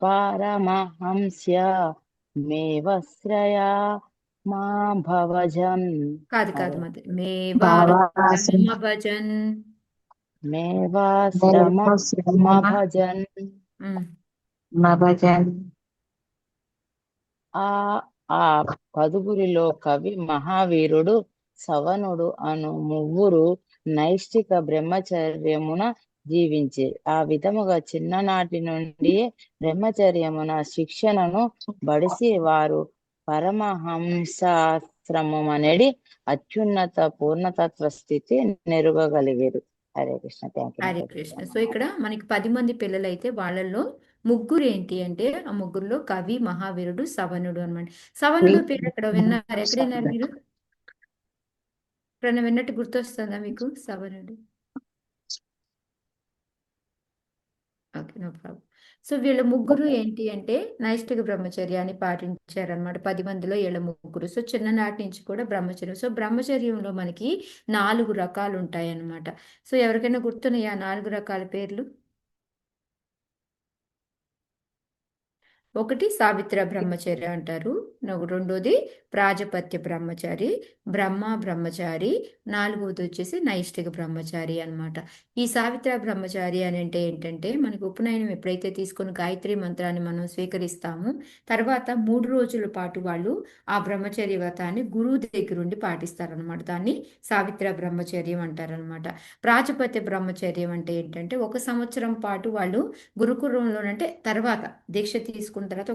Speaker 2: పారమహంస్య మేవశ్రయా మా భవజన్.
Speaker 1: కాదు
Speaker 2: హరే
Speaker 1: మాత మేవాశ్రమభజన్.
Speaker 2: మేవాశ్రమభజన్. ఆ ఆ 10గురిలో కవి, మహావీరుడు, సవనుడు అను ముగ్గురు నైష్టిక బ్రహ్మచర్యమున జీవించే. ఆ విధముగా చిన్ననాటి నుండి బ్రహ్మచర్యమున శిక్షణను బడిసి వారు పరమహంసాశ్రమమనడి అత్యున్నత పూర్ణతత్వ స్థితి నెరుగగలిగారు. హరే కృష్ణ.
Speaker 1: హరే కృష్ణ. సో ఇక్కడ మనకి 10 మంది పిల్లలు అయితే వాళ్ళల్లో ముగ్గురు ఏంటి అంటే ఆ ముగ్గురులో కవి, మహావీరుడు, సవనుడు అనమాట. సవనుడు పేరు ఎక్కడ విన్నారు? ఎక్కడ విన్నారు మీరు? ఎప్పుడైనా విన్నట్టు గుర్తొస్తుందా మీకు సవనుడు? Okay, no problem. సో వీళ్ళ ముగ్గురు ఏంటి అంటే నైష్టిక బ్రహ్మచర్యాన్ని పాటించారనమాట. 10 మందిలో వీళ్ళ ముగ్గురు. సో చిన్ననాటి నుంచి కూడా బ్రహ్మచర్యం. సో బ్రహ్మచర్యంలో మనకి 4 రకాలు ఉంటాయి అన్నమాట. సో ఎవరికైనా గుర్తున్నాయా 4 రకాల పేర్లు? ఒకటి సావిత్ర బ్రహ్మచర్య అంటారు. రెండోది ప్రాజపత్య బ్రహ్మచారి, బ్రహ్మచారి, నాలుగవది వచ్చేసి నైష్ఠిక బ్రహ్మచారి అన్నమాట. ఈ సావిత్ర బ్రహ్మచారి అని అంటే ఏంటంటే మనకి ఉపనయనం ఎప్పుడైతే తీసుకొని గాయత్రి మంత్రాన్ని మనం స్వీకరిస్తామో తర్వాత 3 రోజుల పాటు వాళ్ళు ఆ బ్రహ్మచర్య వ్రతాన్ని గురువు దగ్గరుండి పాటిస్తారనమాట. దాన్ని సావిత్ర బ్రహ్మచర్యం అంటారనమాట. ప్రాజపత్య బ్రహ్మచర్యం అంటే ఏంటంటే 1 సంవత్సరం పాటు వాళ్ళు గురుకులంలోనంటే తర్వాత దీక్ష తీసుకున్న తర్వాత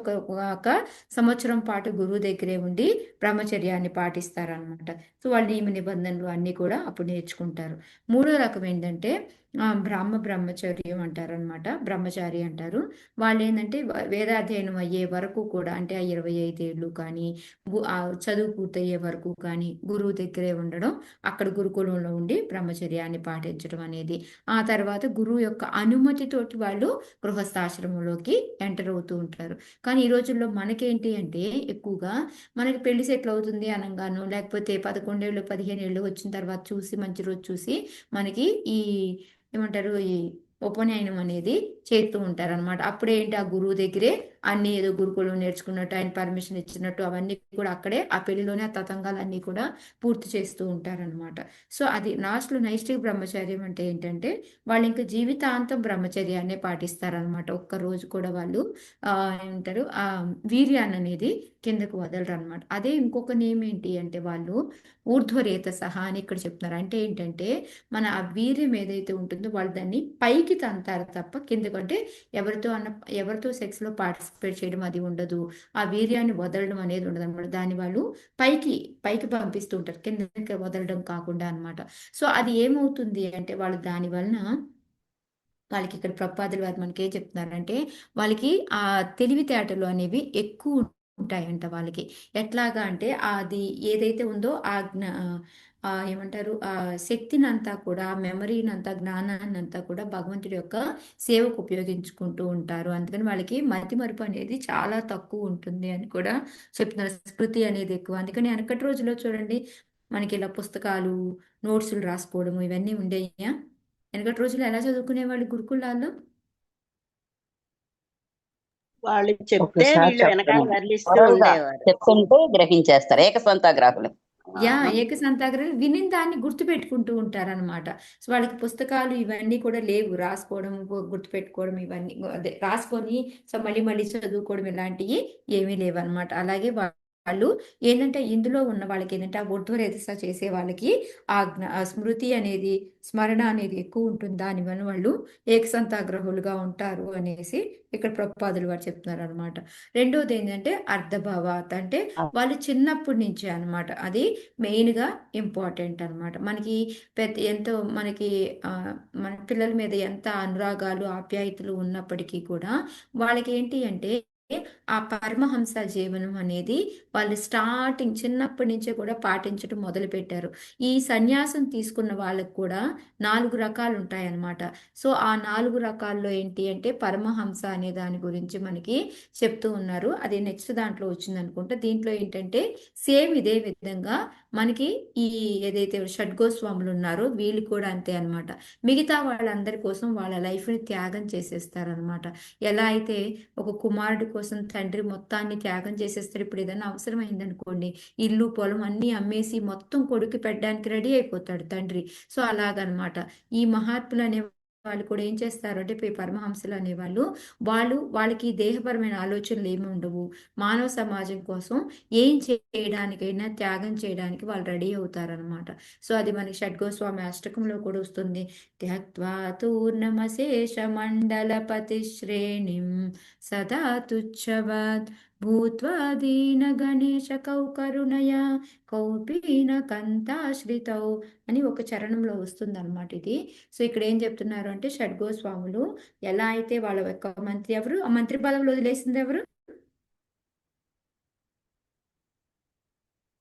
Speaker 1: ఒక సంవత్సరం పాటు గురువు దగ్గరే ఉండి బ్రహ్మచర్యాన్ని పాటిస్తారనమాట. సో వాళ్ళ నియమ నిబంధనలు అన్నీ కూడా అప్పుడు నేర్చుకుంటారు. మూడో రకం ఏంటంటే బ్రహ్మచర్యం అంటారనమాట. బ్రహ్మచారి అంటారు. వాళ్ళు ఏంటంటే వేదాధ్యయనం అయ్యే వరకు కూడా అంటే ఆ 25 ఏళ్ళు కానీ ఆ చదువు పూర్తయ్యే వరకు కానీ గురువు దగ్గరే ఉండడం, అక్కడ గురుకులంలో ఉండి బ్రహ్మచర్యాన్ని పాటించడం అనేది. ఆ తర్వాత గురువు యొక్క అనుమతితోటి వాళ్ళు గృహస్థాశ్రమంలోకి ఎంటర్ అవుతూ ఉంటారు. కానీ ఈ రోజుల్లో మనకేంటి అంటే ఎక్కువగా మనకి పెళ్లి సెటిల్ అవుతుంది అనగాను, లేకపోతే 11 ఏళ్ళు 15 ఏళ్ళు వచ్చిన తర్వాత చూసి మంచి రోజు చూసి మనకి ఈ ఏమంటారు ఈ ఉపనయనం అనేది చేస్తూ ఉంటారు అనమాట. అప్పుడేంటి ఆ గురువు దగ్గరే అన్ని ఏదో గురుకులం నేర్చుకున్నట్టు ఆయన పర్మిషన్ ఇచ్చినట్టు అవన్నీ కూడా అక్కడే ఆ పెళ్లిలోనే ఆ తతంగాలన్నీ కూడా పూర్తి చేస్తూ ఉంటారనమాట. సో అది లాస్ట్లో నైష్ఠిక బ్రహ్మచర్యం అంటే ఏంటంటే వాళ్ళు ఇంకా జీవితాంతం బ్రహ్మచర్యాన్ని పాటిస్తారనమాట. ఒక్క రోజు కూడా వాళ్ళు ఏమంటారు ఆ వీర్యాన్ని అనేది కిందకు వదలరు అనమాట. అదే ఇంకొక నియమం ఏంటి అంటే వాళ్ళు ఊర్ధ్వరేత సహా అని ఇక్కడ చెప్తున్నారు. అంటే ఏంటంటే మన ఆ వీర్యం ఏదైతే ఉంటుందో వాళ్ళు దాన్ని పైకి తంతారు తప్ప కిందకు అంటే ఎవరితో సెక్స్లో పార్టిసిపేట్ చేయడం అది ఉండదు. ఆ వీర్యాన్ని వదలడం అనేది ఉండదు అనమాట. దాన్ని వాళ్ళు పైకి పైకి పంపిస్తూ ఉంటారు, కిందకి వదలడం కాకుండా అన్నమాట. సో అది ఏమవుతుంది అంటే వాళ్ళు దాని వలన వాళ్ళకి ఇక్కడ ప్రపాదులు వారు మనకి ఏం చెప్తున్నారంటే వాళ్ళకి ఆ తెలివితేటలు అనేవి ఎక్కువ ఉంటాయంట వాళ్ళకి. ఎట్లాగా అంటే అది ఏదైతే ఉందో ఏమంటారు ఆ శక్తిని అంతా కూడా మెమరీని అంతా జ్ఞానాన్ని అంతా కూడా భగవంతుడి యొక్క సేవకు ఉపయోగించుకుంటూ ఉంటారు. అందుకని వాళ్ళకి మతిమరుపు అనేది చాలా తక్కువ ఉంటుంది అని కూడా చెప్తున్నారు. స్మృతి అనేది ఎక్కువ. అందుకని వెనకటి రోజుల్లో చూడండి మనకి ఇలా పుస్తకాలు నోట్సులు రాసుకోవడము ఇవన్నీ ఉండేయ్యా. వెనకటి రోజుల్లో ఎలా చదువుకునేవాళ్ళు గురుకులాల్లో?
Speaker 6: వాళ్ళు చెప్తే
Speaker 2: ఒకసారి
Speaker 6: వీళ్ళు వెనకాల
Speaker 2: చెప్పండి.
Speaker 6: వర్లిస్తూ
Speaker 2: ఓరల్‌గా
Speaker 6: ఉండేవారు.
Speaker 2: చెప్తుంటే గ్రహించేస్తారు. ఏకసంతాగ్రాహులు.
Speaker 1: యా ఏకసంతాగ్రహం వినిన దాన్ని గుర్తుపెట్టుకుంటూ ఉంటారనమాట. సో వాళ్ళకి పుస్తకాలు ఇవన్నీ కూడా లేవు. రాసుకోవడం గుర్తుపెట్టుకోవడం ఇవన్నీ అదే రాసుకొని సో మళ్ళీ మళ్ళీ చదువుకోవడం ఇలాంటివి ఏమీ లేవన్నమాట. అలాగే వాళ్ళు ఏంటంటే ఇందులో ఉన్న వాళ్ళకి ఏంటంటే ఆ ఊర్ధ్వరేతస చేసే వాళ్ళకి ఆ స్మృతి అనేది స్మరణ అనేది ఎక్కువ ఉంటుంది. దానివల్ల వాళ్ళు ఏకసంతాగ్రహులుగా ఉంటారు అనేసి ఇక్కడ ప్రభుపాదులు వారు చెప్తున్నారు అనమాట. రెండోది ఏంటంటే అర్ధభావాత్ అంటే వాళ్ళు చిన్నప్పటి నుంచే అనమాట. అది మెయిన్గా ఇంపార్టెంట్ అనమాట. మనకి ఎంతో మనకి మన పిల్లల మీద ఎంత అనురాగాలు ఆప్యాయతలు ఉన్నప్పటికీ కూడా వాళ్ళకి ఏంటి అంటే ఆ పరమహంస జీవనం అనేది వాళ్ళు స్టార్టింగ్ చిన్నప్పటి నుంచే కూడా పాటించడం మొదలు పెట్టారు. ఈ సన్యాసం తీసుకున్న వాళ్ళకు కూడా 4 రకాలు ఉంటాయన్నమాట. సో ఆ 4 రకాల్లో ఏంటి అంటే పరమహంస అనే దాని గురించి మనకి చెప్తూ ఉన్నారు. అది నెక్స్ట్ దాంట్లో వచ్చింది అనుకుంటా. దీంట్లో ఏంటంటే సేమ్ ఇదే విధంగా మనకి ఈ ఏదైతే షడ్గోస్వాములు ఉన్నారో వీళ్ళు కూడా అంతే అన్నమాట. మిగతా వాళ్ళందరి కోసం వాళ్ళ లైఫ్ని త్యాగం చేసేస్తారనమాట. ఎలా అయితే ఒక కుమారుడి కోసం తండ్రి మొత్తాన్ని త్యాగం చేసేస్తారు. ఇప్పుడు ఏదైనా అవసరమైంది అనుకోండి ఇల్లు పొలం అన్నీ అమ్మేసి మొత్తం కొడుకు పెట్టడానికి రెడీ అయిపోతాడు తండ్రి. సో అలాగనమాట ఈ మహాత్ములు అనే వాళ్ళు కూడా ఏం చేస్తారు అంటే పరమహంసలు అనేవాళ్ళు వాళ్ళకి దేహపరమైన ఆలోచనలు ఏమి ఉండవు. మానవ సమాజం కోసం ఏం చేయడానికైనా త్యాగం చేయడానికి వాళ్ళు రెడీ అవుతారనమాట. సో అది మనకి షడ్గోస్వామి అష్టకంలో కూడా వస్తుంది. త్యక్త్వా తూర్ణమశేష మండలపతి శ్రేణిం సదా తుచ్చవత్ భూత్వా దీన గణేశ కౌకరుణయ కౌపీన కంతాశ్రితౌ అని ఒక చరణంలో వస్తుంది అనమాట ఇది. సో ఇక్కడ ఏం చెప్తున్నారు అంటే షడ్గోస్వాములు ఎలా అయితే వాళ్ళ యొక్క మంత్రి ఎవరు ఆ మంత్రి పదవులు వదిలేసింది ఎవరు?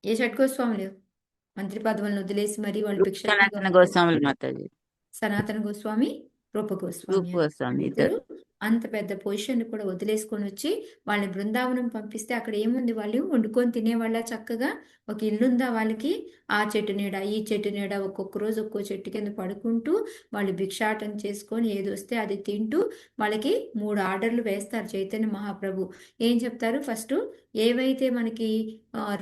Speaker 1: ఏ షడ్గోస్వాములు మంత్రి పదవులను వదిలేసి మరి వాళ్ళు భిక్షాటనగా
Speaker 3: సనాతన గోస్వాములు మాతాజీ,
Speaker 1: సనాతన గోస్వామి రూప గోస్వామి
Speaker 3: రూప్ గోస్వామి
Speaker 1: ఇద్దరు
Speaker 3: ఇద్దరు.
Speaker 1: అంత పెద్ద పొజిషన్ కూడా వదిలేసుకొని వచ్చి వాళ్ళని బృందావనం పంపిస్తే అక్కడ ఏముంది, వాళ్ళు వండుకొని తినేవాళ్ళ చక్కగా? ఒక ఇల్లుందా వాళ్ళకి? ఆ చెట్టు నీడ ఈ చెట్టు నీడ ఒక్కొక్క రోజు ఒక్కో చెట్టు కింద పడుకుంటూ వాళ్ళు భిక్షాటన చేసుకొని ఏది వస్తే అది తింటూ వాళ్ళకి 3 ఆర్డర్లు వేస్తారు చైతన్య మహాప్రభు. ఏం చెప్తారు? ఫస్ట్ ఏవైతే మనకి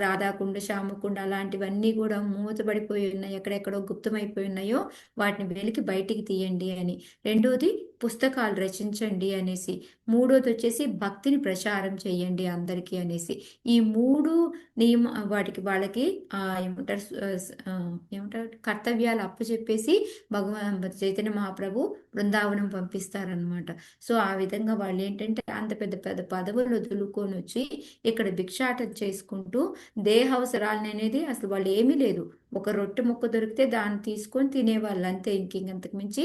Speaker 1: రాధాకుండ, శ్యామకుండ అలాంటివన్నీ కూడా మూతపడిపోయి ఉన్నాయి, ఎక్కడెక్కడో గుప్తమైపోయి ఉన్నాయో వాటిని వెలికి బయటికి తీయండి అని. రెండోది పుస్తకాలు రచించండి అనేసి. మూడోది వచ్చేసి భక్తిని ప్రచారం చేయండి అందరికీ అనేసి. ఈ 3 నియమ వాళ్ళకి ఏమంటారు కర్తవ్యాలు అప్పచెప్పేసి భగవాన్ చైతన్య మహాప్రభు బృందావనం పంపిస్తారనమాట. సో ఆ విధంగా వాళ్ళు ఏంటంటే అంత పెద్ద పెద్ద పదవులు వదులుకొని వచ్చి ఇక్కడ భిక్షాటన చేసుకుంటూ దేహ అవసరాలని అనేది అసలు వాళ్ళు ఏమీ లేదు, ఒక రొట్టె ముక్క దొరికితే దాన్ని తీసుకొని తినేవాళ్ళు అంతే, ఇంకంతకు మించి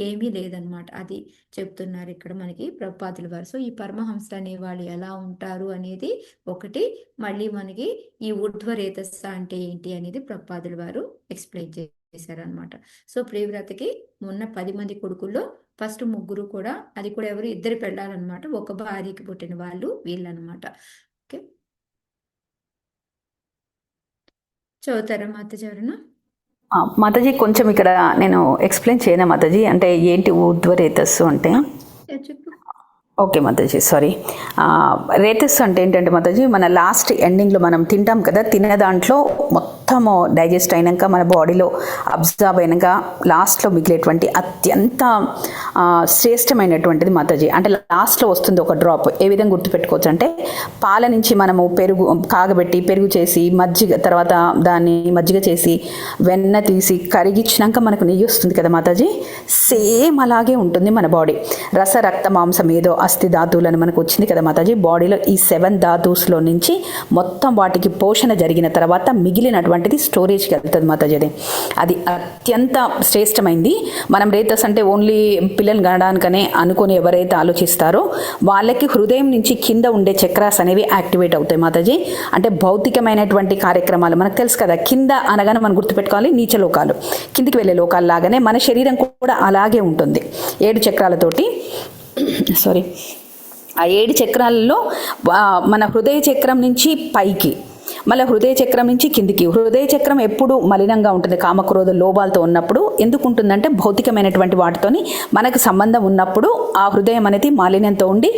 Speaker 1: ఏమీ లేదనమాట. అది చెప్తున్నారు ఇక్కడ మనకి ప్రభుపాదుల వారు. సో ఈ పరమహంస అనే వాళ్ళు ఎలా ఉంటారు అనేది ఒకటి, మళ్ళీ మనకి ఈ ఊర్ధ్వరేతస్స అంటే ఏంటి అనేది ప్రభుపాదుల వారు ఎక్స్ప్లెయిన్ చేశారనమాట. సో ప్రియవ్రతకి ఉన్న 10 మంది కొడుకుల్లో ఫస్ట్ 3 కూడా, అది కూడా ఎవరు, 2 పెళ్ళాలన్నమాట, ఒక భార్యకి పుట్టిన వాళ్ళు వీళ్ళనమాట. ఓకే, చదువుతారా మాతాజీ ఎవరన్నా?
Speaker 7: మాతాజీ కొంచెం ఇక్కడ నేను ఎక్స్ప్లెయిన్ చేయనా మాతాజీ, అంటే ఏంటి ఊర్ధ్వరేతస్సు అంటే?
Speaker 1: చెప్పు.
Speaker 7: Okay Mataji, sorry. రేతస్సు అంటే ఏంటంటే మాతాజీ, మన లాస్ట్ ఎండింగ్లో మనం తింటాం కదా, తినే దాంట్లో మొత్తము డైజెస్ట్ అయినాక మన బాడీలో అబ్జర్వ్ అయినాక లాస్ట్లో మిగిలేటువంటి అత్యంత శ్రేష్టమైనటువంటిది మాతాజీ. అంటే లాస్ట్లో వస్తుంది ఒక డ్రాప్. ఏ విధంగా గుర్తుపెట్టుకోవచ్చు అంటే, పాల నుంచి మనము పెరుగు కాగబెట్టి పెరుగు చేసి మజ్జిగ, తర్వాత దాన్ని మజ్జిగ చేసి వెన్న తీసి కరిగించినాక మనకు నెయ్యి వస్తుంది కదా మాతాజీ, సేమ్ అలాగే ఉంటుంది మన బాడీ. రస రక్త మాంసం ఏదో అస్థి ధాతువులని మనకు వచ్చింది కదా మాతాజీ, బాడీలో ఈ 7 ధాతువుస్లో నుంచి మొత్తం వాటికి పోషణ జరిగిన తర్వాత మిగిలినటువంటిది స్టోరేజ్కి వెళ్తుంది మాతాజీ. అది అత్యంత శ్రేష్టమైంది. మనం రేతస్ అంటే ఓన్లీ పిల్లలు కనడానికనే అనుకొని ఎవరైతే ఆలోచిస్తారో వాళ్ళకి హృదయం నుంచి కింద ఉండే చక్రాస్ అనేవి యాక్టివేట్ అవుతాయి మాతాజీ. అంటే భౌతికమైనటువంటి కార్యక్రమాలు మనకు తెలుసు కదా, కింద అనగానే మనం గుర్తుపెట్టుకోవాలి నీచ లోకాలు, కిందికి వెళ్ళే లోకాలు లాగానే మన శరీరం కూడా అలాగే ఉంటుంది 7 చక్రాలతోటి. సారీ, ఆ 7 చక్రాలలో మన హృదయ చక్రం నుంచి పైకి, మళ్ళీ హృదయ చక్రం నుంచి కిందికి. హృదయ చక్రం ఎప్పుడు మలినంగా ఉంటుంది కామక్రోధ లోభాలతో ఉన్నప్పుడు. ఎందుకు ఉంటుందంటే భౌతికమైనటువంటి వాటితోని మనకు సంబంధం ఉన్నప్పుడు ఆ హృదయం అనేది మాలిన్యంతో ఉండి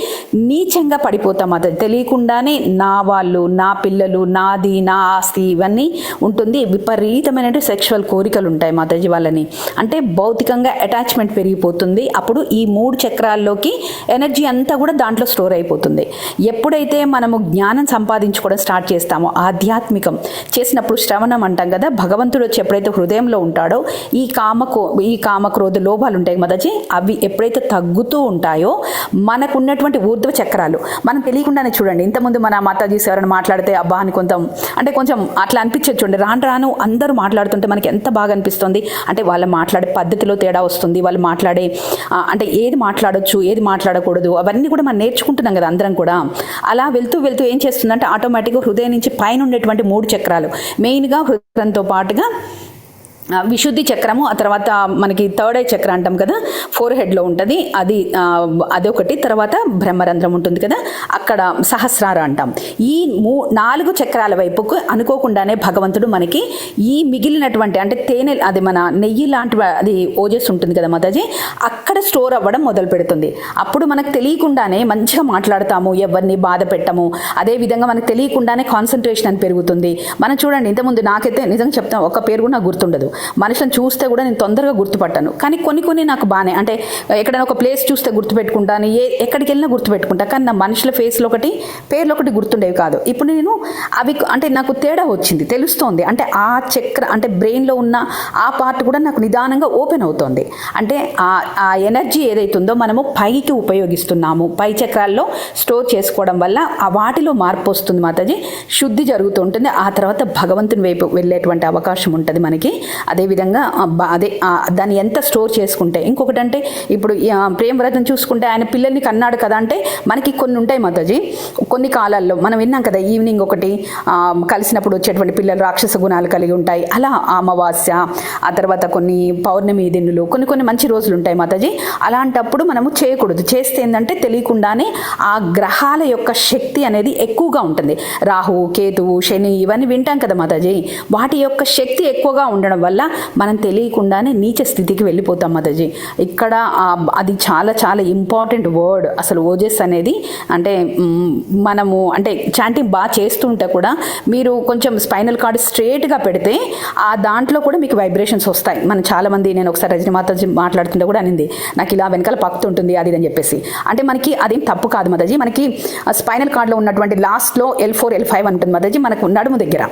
Speaker 7: నీచంగా పడిపోతాం. అది తెలియకుండానే నా వాళ్ళు, నా పిల్లలు, నాది, నా ఆస్తి ఇవన్నీ ఉంటుంది. విపరీతమైన సెక్షువల్ కోరికలు ఉంటాయి మాతాజీ వాళ్ళని. అంటే భౌతికంగా అటాచ్మెంట్ పెరిగిపోతుంది. అప్పుడు ఈ 3 చక్రాల్లోకి ఎనర్జీ అంతా కూడా దాంట్లో స్టోర్ అయిపోతుంది. ఎప్పుడైతే మనము జ్ఞానం సంపాదించుకోవడం స్టార్ట్ చేస్తామో, ఆధ్యాత్మికం చేసినప్పుడు, శ్రవణం అంటాం కదా, భగవంతుడు వచ్చి ఎప్పుడైతే హృదయంలో ఉంటాడో ఈ కామక్రోధ లోభాలు ఉంటాయి మాతాజీ, అవి ఎప్పుడైతే తగ్గుతూ ఉంటాయో మనకు ఉన్నటువంటి ఊర్ధ్వ చక్రాలు మనం తెలియకుండానే చూడండి. ఇంతకుముందు మన మాతాజీ ఎవరైనా మాట్లాడితే అబ్బా అని కొంచెం అట్లా అనిపించచ్చు. చూడండి, రాను అందరూ మాట్లాడుతుంటే మనకి ఎంత బాగా అనిపిస్తుంది. అంటే వాళ్ళు మాట్లాడే పద్ధతిలో తేడా వస్తుంది, వాళ్ళు మాట్లాడే అంటే ఏది మాట్లాడొచ్చు ఏది మాట్లాడకూడదు అవన్నీ కూడా మనం నేర్చుకుంటున్నాం కదా అందరం కూడా. అలా వెళ్తూ ఏం చేస్తుందంటే ఆటోమేటిక్గా హృదయం నుంచి పైన ఉండేటువంటి 3 చక్రాలు, మెయిన్గా హృదయంతో పాటుగా విశుద్ధి చక్రము, ఆ తర్వాత మనకి థర్డ్ ఐ చక్ర అంటాం కదా, 4 హెడ్లో ఉంటుంది, అదొకటి. తర్వాత బ్రహ్మరంధ్రం ఉంటుంది కదా, అక్కడ సహస్రార అంటాం. ఈ 4 చక్రాల వైపుకు అనుకోకుండానే భగవంతుడు మనకి ఈ మిగిలినటువంటి అంటే తేనె, అది మన నెయ్యి లాంటి అది ఓజస్ ఉంటుంది కదా మాతాజీ, అక్కడ స్టోర్ అవ్వడం మొదలు పెడుతుంది. అప్పుడు మనకు తెలియకుండానే మంచిగా మాట్లాడతాము, ఎవరిని బాధ పెట్టము. అదేవిధంగా మనకు తెలియకుండానే కాన్సన్ట్రేషన్ అని పెరుగుతుంది. మనం చూడండి, ఇంతకుముందు నాకైతే నిజంగా చెప్తాను, ఒక పేరు కూడా నాకు గుర్తుండదు. మనుషులను చూస్తే కూడా నేను తొందరగా గుర్తుపట్టాను. కానీ కొన్ని నాకు బాగానే, అంటే ఎక్కడైనా ఒక ప్లేస్ చూస్తే గుర్తుపెట్టుకుంటాను, ఎక్కడికి వెళ్ళినా గుర్తుపెట్టుకుంటా. కానీ నా మనుషుల ఫేస్లో ఒకటి, పేర్లు ఒకటి గుర్తుండేవి కాదు. ఇప్పుడు నేను అవి అంటే నాకు తేడా వచ్చింది, తెలుస్తోంది. అంటే ఆ చక్ర అంటే బ్రెయిన్లో ఉన్న ఆ పార్ట్ కూడా నాకు నిదానంగా ఓపెన్ అవుతోంది. అంటే ఆ ఎనర్జీ ఏదైతుందో మనము పైకి ఉపయోగిస్తున్నాము, పై చక్రాల్లో స్టోర్ చేసుకోవడం వల్ల ఆ వాటిలో మార్పు వస్తుంది మాతాజీ, శుద్ధి జరుగుతూ ఉంటుంది. ఆ తర్వాత భగవంతుని వైపు వెళ్ళేటువంటి అవకాశం ఉంటుంది మనకి. అదేవిధంగా దాన్ని ఎంత స్టోర్ చేసుకుంటే. ఇంకొకటి అంటే ఇప్పుడు ప్రేమవ్రతం చూసుకుంటే ఆయన పిల్లల్ని కన్నాడు కదా అంటే మనకి కొన్ని ఉంటాయి మాతాజీ. కొన్ని కాలాల్లో మనం విన్నాం కదా, ఈవినింగ్ ఒకటి కలిసినప్పుడు వచ్చేటువంటి పిల్లలు రాక్షస గుణాలు కలిగి ఉంటాయి. అలా అమావాస్య, ఆ తర్వాత కొన్ని పౌర్ణమి దినులు, కొన్ని మంచి రోజులు ఉంటాయి మాతాజీ. అలాంటప్పుడు మనము చేయకూడదు. చేస్తే ఏంటంటే తెలియకుండానే ఆ గ్రహాల యొక్క శక్తి అనేది ఎక్కువగా ఉంటుంది. రాహువు, కేతువు, శని ఇవన్నీ వింటాం కదా మాతాజీ. వాటి యొక్క శక్తి ఎక్కువగా ఉండడం వల్ల మనం తెలియకుండానే నీచ స్థితికి వెళ్ళిపోతాం మాతాజీ. ఇక్కడ అది చాలా చాలా ఇంపార్టెంట్ వర్డ్ అసలు ఓజస్ అనేది. అంటే మనము అంటే చాంటింగ్ బాగా చేస్తుంటే కూడా మీరు కొంచెం స్పైనల్ కార్డ్ స్ట్రేట్గా పెడితే ఆ దాంట్లో కూడా మీకు వైబ్రేషన్స్ వస్తాయి. మనం చాలామంది, నేను ఒకసారి రజని మాతాజీ మాట్లాడుతుంటే కూడా అనింది, నాకు ఇలా వెనకాల పక్కుతుంటుంది అది అని చెప్పేసి. అంటే మనకి అదేం తప్పు కాదు మాతాజీ. మనకి స్పైనల్ కార్డ్లో ఉన్నటువంటి లాస్ట్లో L4 L5 ఉంటుంది మాతాజీ, మనకు నడుము దగ్గర.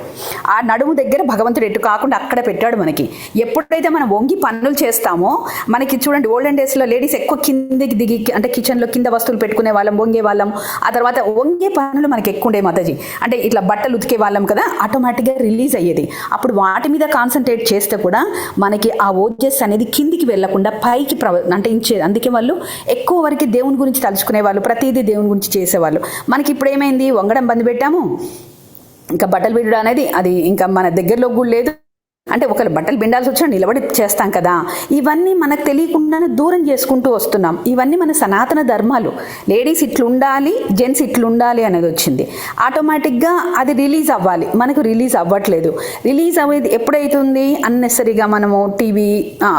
Speaker 7: ఆ నడుము దగ్గర భగవంతుడు ఎటు కాకుండా అక్కడ పెట్టాడు మనకి. ఎప్పుడైతే మనం వంగి పనులు చేస్తామో మనకి చూడండి, ఓల్డెన్ డేస్లో లేడీస్ ఎక్కువ కిందకి దిగి అంటే కిచెన్లో కింద వస్తువులు పెట్టుకునే వాళ్ళం, వంగే వాళ్ళం. ఆ తర్వాత వంగే పనులు మనకి ఎక్కువ ఉండే మాతాజీ. అంటే ఇట్లా బట్టలు ఉతికే వాళ్ళం కదా, ఆటోమేటిక్గా రిలీజ్ అయ్యేది. అప్పుడు వాటి మీద కాన్సన్ట్రేట్ చేస్తే కూడా మనకి ఆ ఓజస్ అనేది కిందికి వెళ్లకుండా పైకి అంటే ఇచ్చేది. అందుకే వాళ్ళు ఎక్కువ వరకు దేవుని గురించి తలుచుకునే వాళ్ళు, ప్రతిదీ దేవుని గురించి చేసేవాళ్ళు. మనకి ఇప్పుడు ఏమైంది, వంగడం బంద్ పెట్టాము, ఇంకా బట్టలు పిండడం అనేది అది ఇంకా మన దగ్గరలో కూడా లేదు. అంటే ఒకళ్ళు బట్టలు పిండాల్సి వచ్చినా నిలబడి చేస్తాం కదా. ఇవన్నీ మనకు తెలియకుండానే దూరం చేసుకుంటూ వస్తున్నాం. ఇవన్నీ మన సనాతన ధర్మాలు. లేడీస్ ఇట్లుండాలి, జెంట్స్ ఇట్లుండాలి అనేది వచ్చింది. ఆటోమేటిక్గా అది రిలీజ్ అవ్వాలి, మనకు రిలీజ్ అవ్వట్లేదు. రిలీజ్ అవ్వేది ఎప్పుడైతుంది, అన్నెసరీగా మనము టీవీ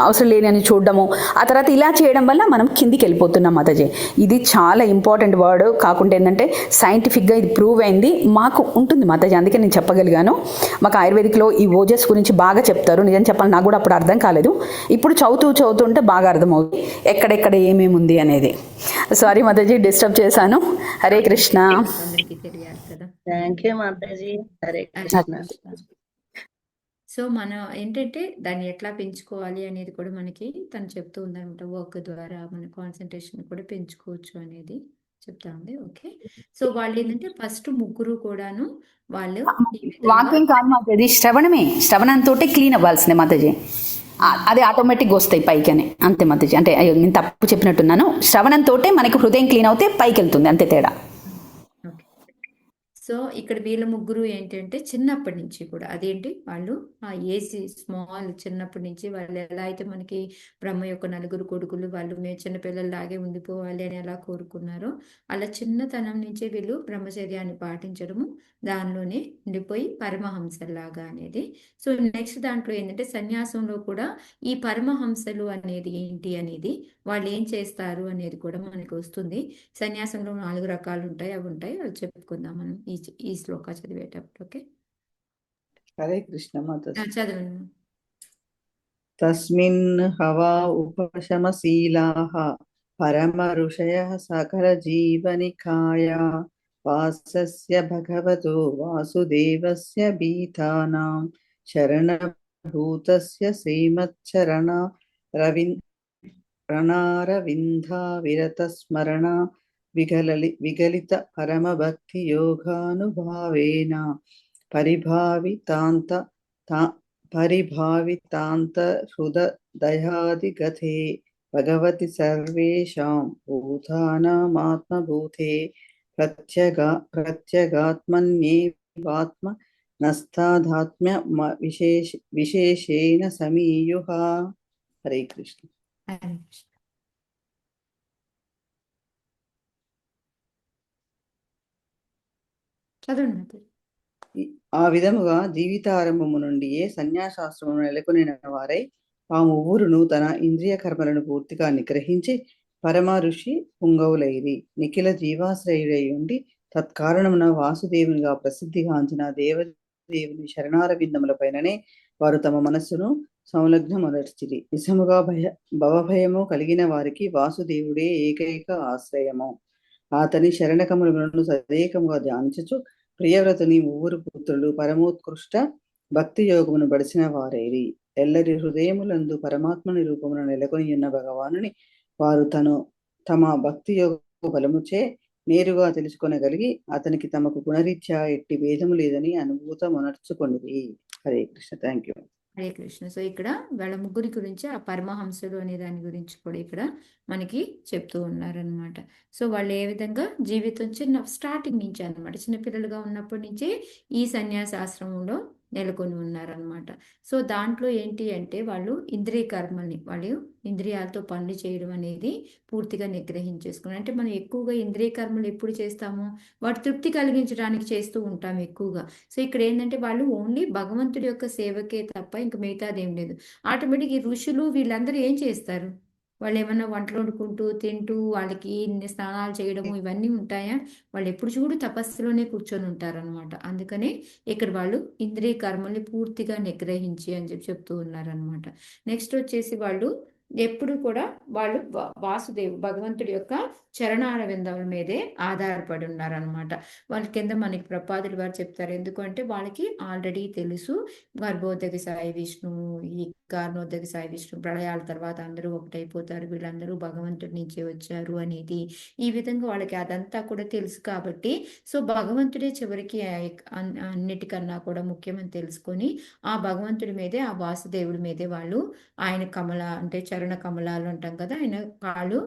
Speaker 7: అవసరం లేని చూడడము, ఆ తర్వాత ఇలా చేయడం వల్ల మనం కిందికి వెళ్ళిపోతున్నాం మాతాజీ. ఇది చాలా ఇంపార్టెంట్ వర్డ్. కాకుండా ఏంటంటే సైంటిఫిక్గా ఇది ప్రూవ్ అయింది, మాకు ఉంటుంది మాతాజీ. అందుకే నేను చెప్పగలిగాను. మాకు ఆయుర్వేదిక్లో ఈ ఓజస్ గురించి బాగా చెప్తారు. నిజం చెప్పాలి, నాకు కూడా అప్పుడు అర్థం కాలేదు. ఇప్పుడు చదువుతుంటే బాగా అర్థమవుతుంది ఎక్కడెక్కడ ఏమేమి ఉంది అనేది. సారీ మాతాజీ, డిస్టర్బ్ చేశాను. హరే కృష్ణ.
Speaker 1: అందరికీ తెలియాలి కదా.
Speaker 6: థ్యాంక్ యూ మాతాజీ. హరే కృష్ణ.
Speaker 1: సో మనం ఏంటంటే దాన్ని ఎట్లా పెంచుకోవాలి అనేది కూడా మనకి తను చెప్తూ ఉందన్నమాట. వర్క్ ద్వారా మన కాన్సన్ట్రేషన్ కూడా పెంచుకోవచ్చు అనేది చెప్తా ఉంది. ఓకే, సో వాళ్ళు ఏంటంటే ఫస్ట్ ముగ్గురు కూడాను వాళ్ళు ఈ విధంగా
Speaker 7: వాక్యం కాదు మాతాజీ, శ్రవణంతో క్లీన్ అవ్వాల్సిందే మాతాజీ. అది ఆటోమేటిక్గా వస్తాయి పైకనే, అంతే మాతాజీ. అంటే అయ్యో నేను తప్పు చెప్పినట్టున్నాను. శ్రవణంతో మనకి హృదయం క్లీన్ అవుతే పైకి వెళ్తుంది, అంతే తేడా.
Speaker 1: ఓకే, సో ఇక్కడ వీళ్ళ ముగ్గురు ఏంటంటే చిన్నప్పటి నుంచి కూడా అదేంటి వాళ్ళు ఆ ఏజ్ స్మాల్, చిన్నప్పటి నుంచి వాళ్ళు ఎలా అయితే మనకి బ్రహ్మ యొక్క నలుగురు కొడుకులు, వాళ్ళు మేము చిన్నపిల్లల్లాగే ఉండిపోవాలి అని ఎలా కోరుకున్నారో అలా చిన్నతనం నుంచే వీళ్ళు బ్రహ్మచర్యాన్ని పాటించడము, దానిలోనే ఉండిపోయి పరమహంసలాగా అనేది. సో నెక్స్ట్ దాంట్లో ఏంటంటే సన్యాసంలో కూడా ఈ పరమహంసలు అనేది ఏంటి అనేది, వాళ్ళు ఏం చేస్తారు అనేది కూడా మనకి వస్తుంది. సన్యాసంలో 4 రకాలు ఉంటాయి, అవి అవి చెప్పుకుందాం మనం ఈ శ్లోక చదివేటప్పుడు. ఓకే,
Speaker 4: హరే కృష్ణ మాతాజీ.
Speaker 1: చదవండి.
Speaker 4: తస్మిన్ హవా ఉపశమశీలాః పరమ ఋషయః సకల జీవనికాయా వాసస్య భగవతో వాసుదేవస్య భీతానాం శరణభూతస్య శ్రీమచ్చరణ రణారవిందా విరత స్మరణ విగలిత పరమభక్తి యోగానుభావేన పరిభావితాంత హృదయాదిగతే భగవతి సర్వేషాం భూతానామాత్మభూతే ప్రత్యగాత్మన్యేవాత్మ నస్తాదాత్మ్య విశేషేణ సమీయుః. హరే కృష్ణ.
Speaker 1: హరే కృష్ణ. చదవండి.
Speaker 4: ఆ విధముగా జీవితారంభము నుండియే సన్యాసాశ్రమము నెలకొనిన వారై ఆ ముగ్గురును తన ఇంద్రియ కర్మలను పూర్తిగా నిగ్రహించి పరమ ఋషి పుంగవులైరి. నిఖిల జీవాశ్రయుడై ఉండి తత్కారణమున వాసుదేవునిగా ప్రసిద్ధిగాంచిన దేవదేవుని శరణారవిందముల పైననే వారు తమ మనస్సును సంలగ్నమనర్చిరి. నిజముగా భవభయము కలిగిన వారికి వాసుదేవుడే ఏకైక ఆశ్రయము. అతని శరణకములను సదేకముగా ధ్యానించుచు ప్రియవ్రతుని ముగ్గురు పుత్రులు పరమోత్కృష్ట భక్తి యోగమును బడిసిన వారైరి. ఎల్లరి హృదయములందు పరమాత్మని రూపమును నెలకొని ఉన్న భగవానుని వారు తమ భక్తి యోగ బలముచే నేరుగా తెలుసుకొనగలిగి అతనికి తమకు గుణరీత్యా ఎట్టి భేదము లేదని అనుభూతమునర్చుకొనిరి. Hare Krishna. Thank you.
Speaker 1: Hare Krishna. So ఇక్కడ వాళ్ళ ముగ్గురి గురించి ఆ పరమహంసలు అనే దాని గురించి కూడా ఇక్కడ మనకి చెప్తూ ఉన్నారనమాట. సో వాళ్ళు ఏ విధంగా జీవితం స్టార్టింగ్ నుంచి అనమాట, చిన్నపిల్లలుగా ఉన్నప్పటి నుంచి ఈ సన్యాసాశ్రమంలో నెలకొని ఉన్నారనమాట. సో దాంట్లో ఏంటి అంటే వాళ్ళు ఇంద్రియ కర్మల్ని, వాళ్ళు ఇంద్రియాలతో పనులు చేయడం అనేది పూర్తిగా నిగ్రహించేసుకున్నారు. అంటే మనం ఎక్కువగా ఇంద్రియ కర్మలు ఎప్పుడు చేస్తాము, వాటి తృప్తి కలిగించడానికి చేస్తూ ఉంటాం ఎక్కువగా. సో ఇక్కడ ఏంటంటే వాళ్ళు ఓన్లీ భగవంతుడి యొక్క సేవకే తప్ప ఇంక మిగతాది ఏం లేదు. ఆటోమేటిక్ ఈ ఋషులు వీళ్ళందరూ ఏం చేస్తారు, వాళ్ళు ఏమన్నా వంటలు వండుకుంటూ తింటూ వాళ్ళకి ఇన్ని స్నానాలు చేయడము ఇవన్నీ ఉంటాయా? వాళ్ళు ఎప్పుడు చూడు తపస్సులోనే కూర్చొని ఉంటారనమాట. అందుకనే ఇక్కడ వాళ్ళు ఇంద్రియ కర్మల్ని పూర్తిగా నిగ్రహించి అని చెప్తూ ఉన్నారనమాట. నెక్స్ట్ వచ్చేసి వాళ్ళు ఎప్పుడు కూడా వాళ్ళు వాసుదేవు భగవంతుడి యొక్క చరణాల విందముల మీదే ఆధారపడి ఉన్నారనమాట. వాళ్ళ కింద మనకి ప్రపాదులు వారు చెప్తారు. ఎందుకంటే వాళ్ళకి ఆల్రెడీ తెలుసు గర్భోదక సాయి విష్ణు, ఈ కారణోదక సాయి విష్ణు ప్రళయాల తర్వాత అందరూ ఒకటైపోతారు, వీళ్ళందరూ భగవంతుడి నుంచే వచ్చారు అనేది. ఈ విధంగా వాళ్ళకి అదంతా కూడా తెలుసు కాబట్టి సో భగవంతుడే చివరికి అన్నిటికన్నా కూడా ముఖ్యమని తెలుసుకొని ఆ భగవంతుడి మీదే, ఆ వాసుదేవుడి మీదే వాళ్ళు ఆయన కమల అంటే చరణ కమలాలు అంటాం కదా, ఆయన కాళ్ళు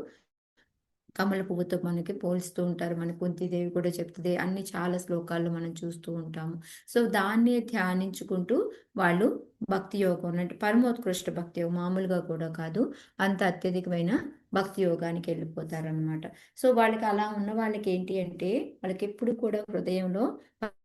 Speaker 1: కమల పువ్వుతో మనకి పోల్స్తూ ఉంటారు. మన కుంతిదేవి కూడా చెప్తుంది, అన్ని చాలా శ్లోకాల్లో మనం చూస్తూ ఉంటాము. సో దాన్ని ధ్యానించుకుంటూ వాళ్ళు భక్తి యోగం అంటే పరమోత్కృష్ట భక్తి యోగం, మామూలుగా కూడా కాదు, అంత అత్యధికమైన భక్తి యోగానికి వెళ్ళిపోతారనమాట. సో వాళ్ళకి అలా ఉన్న వాళ్ళకి ఏంటి అంటే వాళ్ళకి ఎప్పుడు కూడా హృదయంలో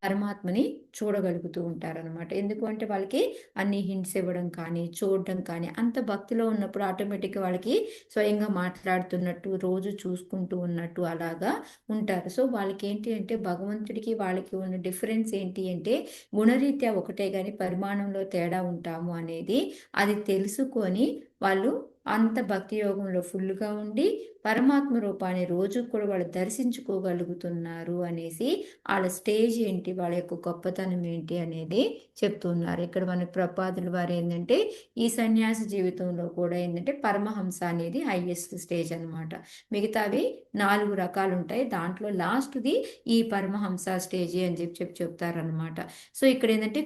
Speaker 1: పరమాత్మని చూడగలుగుతూ ఉంటారనమాట. ఎందుకు అంటే వాళ్ళకి అన్ని హింట్స్ ఇవ్వడం కానీ చూడడం కానీ అంత భక్తిలో ఉన్నప్పుడు ఆటోమేటిక్గా వాళ్ళకి స్వయంగా మాట్లాడుతున్నట్టు, రోజు చూసుకుంటూ ఉన్నట్టు అలాగా ఉంటారు. సో వాళ్ళకి ఏంటి అంటే భగవంతుడికి వాళ్ళకి ఉన్న డిఫరెన్స్ ఏంటి అంటే గుణరీత్యా ఒకటే కానీ పరిమాణంలో తేడా ఉంటాము అనేది అది తెలుసుకొని వాళ్ళు అంత భక్తి యోగంలో ఫుల్గా ఉండి పరమాత్మ రూపాన్ని రోజు కూడా వాళ్ళు దర్శించుకోగలుగుతున్నారు అనేసి వాళ్ళ స్టేజ్ ఏంటి, వాళ్ళ యొక్క గొప్పతనం ఏంటి అనేది చెప్తున్నారు. ఇక్కడ మనకి ప్రపాదుల వారు ఏంటంటే ఈ సన్యాసి జీవితంలో కూడా ఏంటంటే పరమహంస అనేది హైయెస్ట్ స్టేజ్ అనమాట. మిగతావి 4 రకాలు ఉంటాయి, దాంట్లో లాస్ట్ది ఈ పరమహంస స్టేజీ అని చెప్తారనమాట. సో ఇక్కడ ఏంటంటే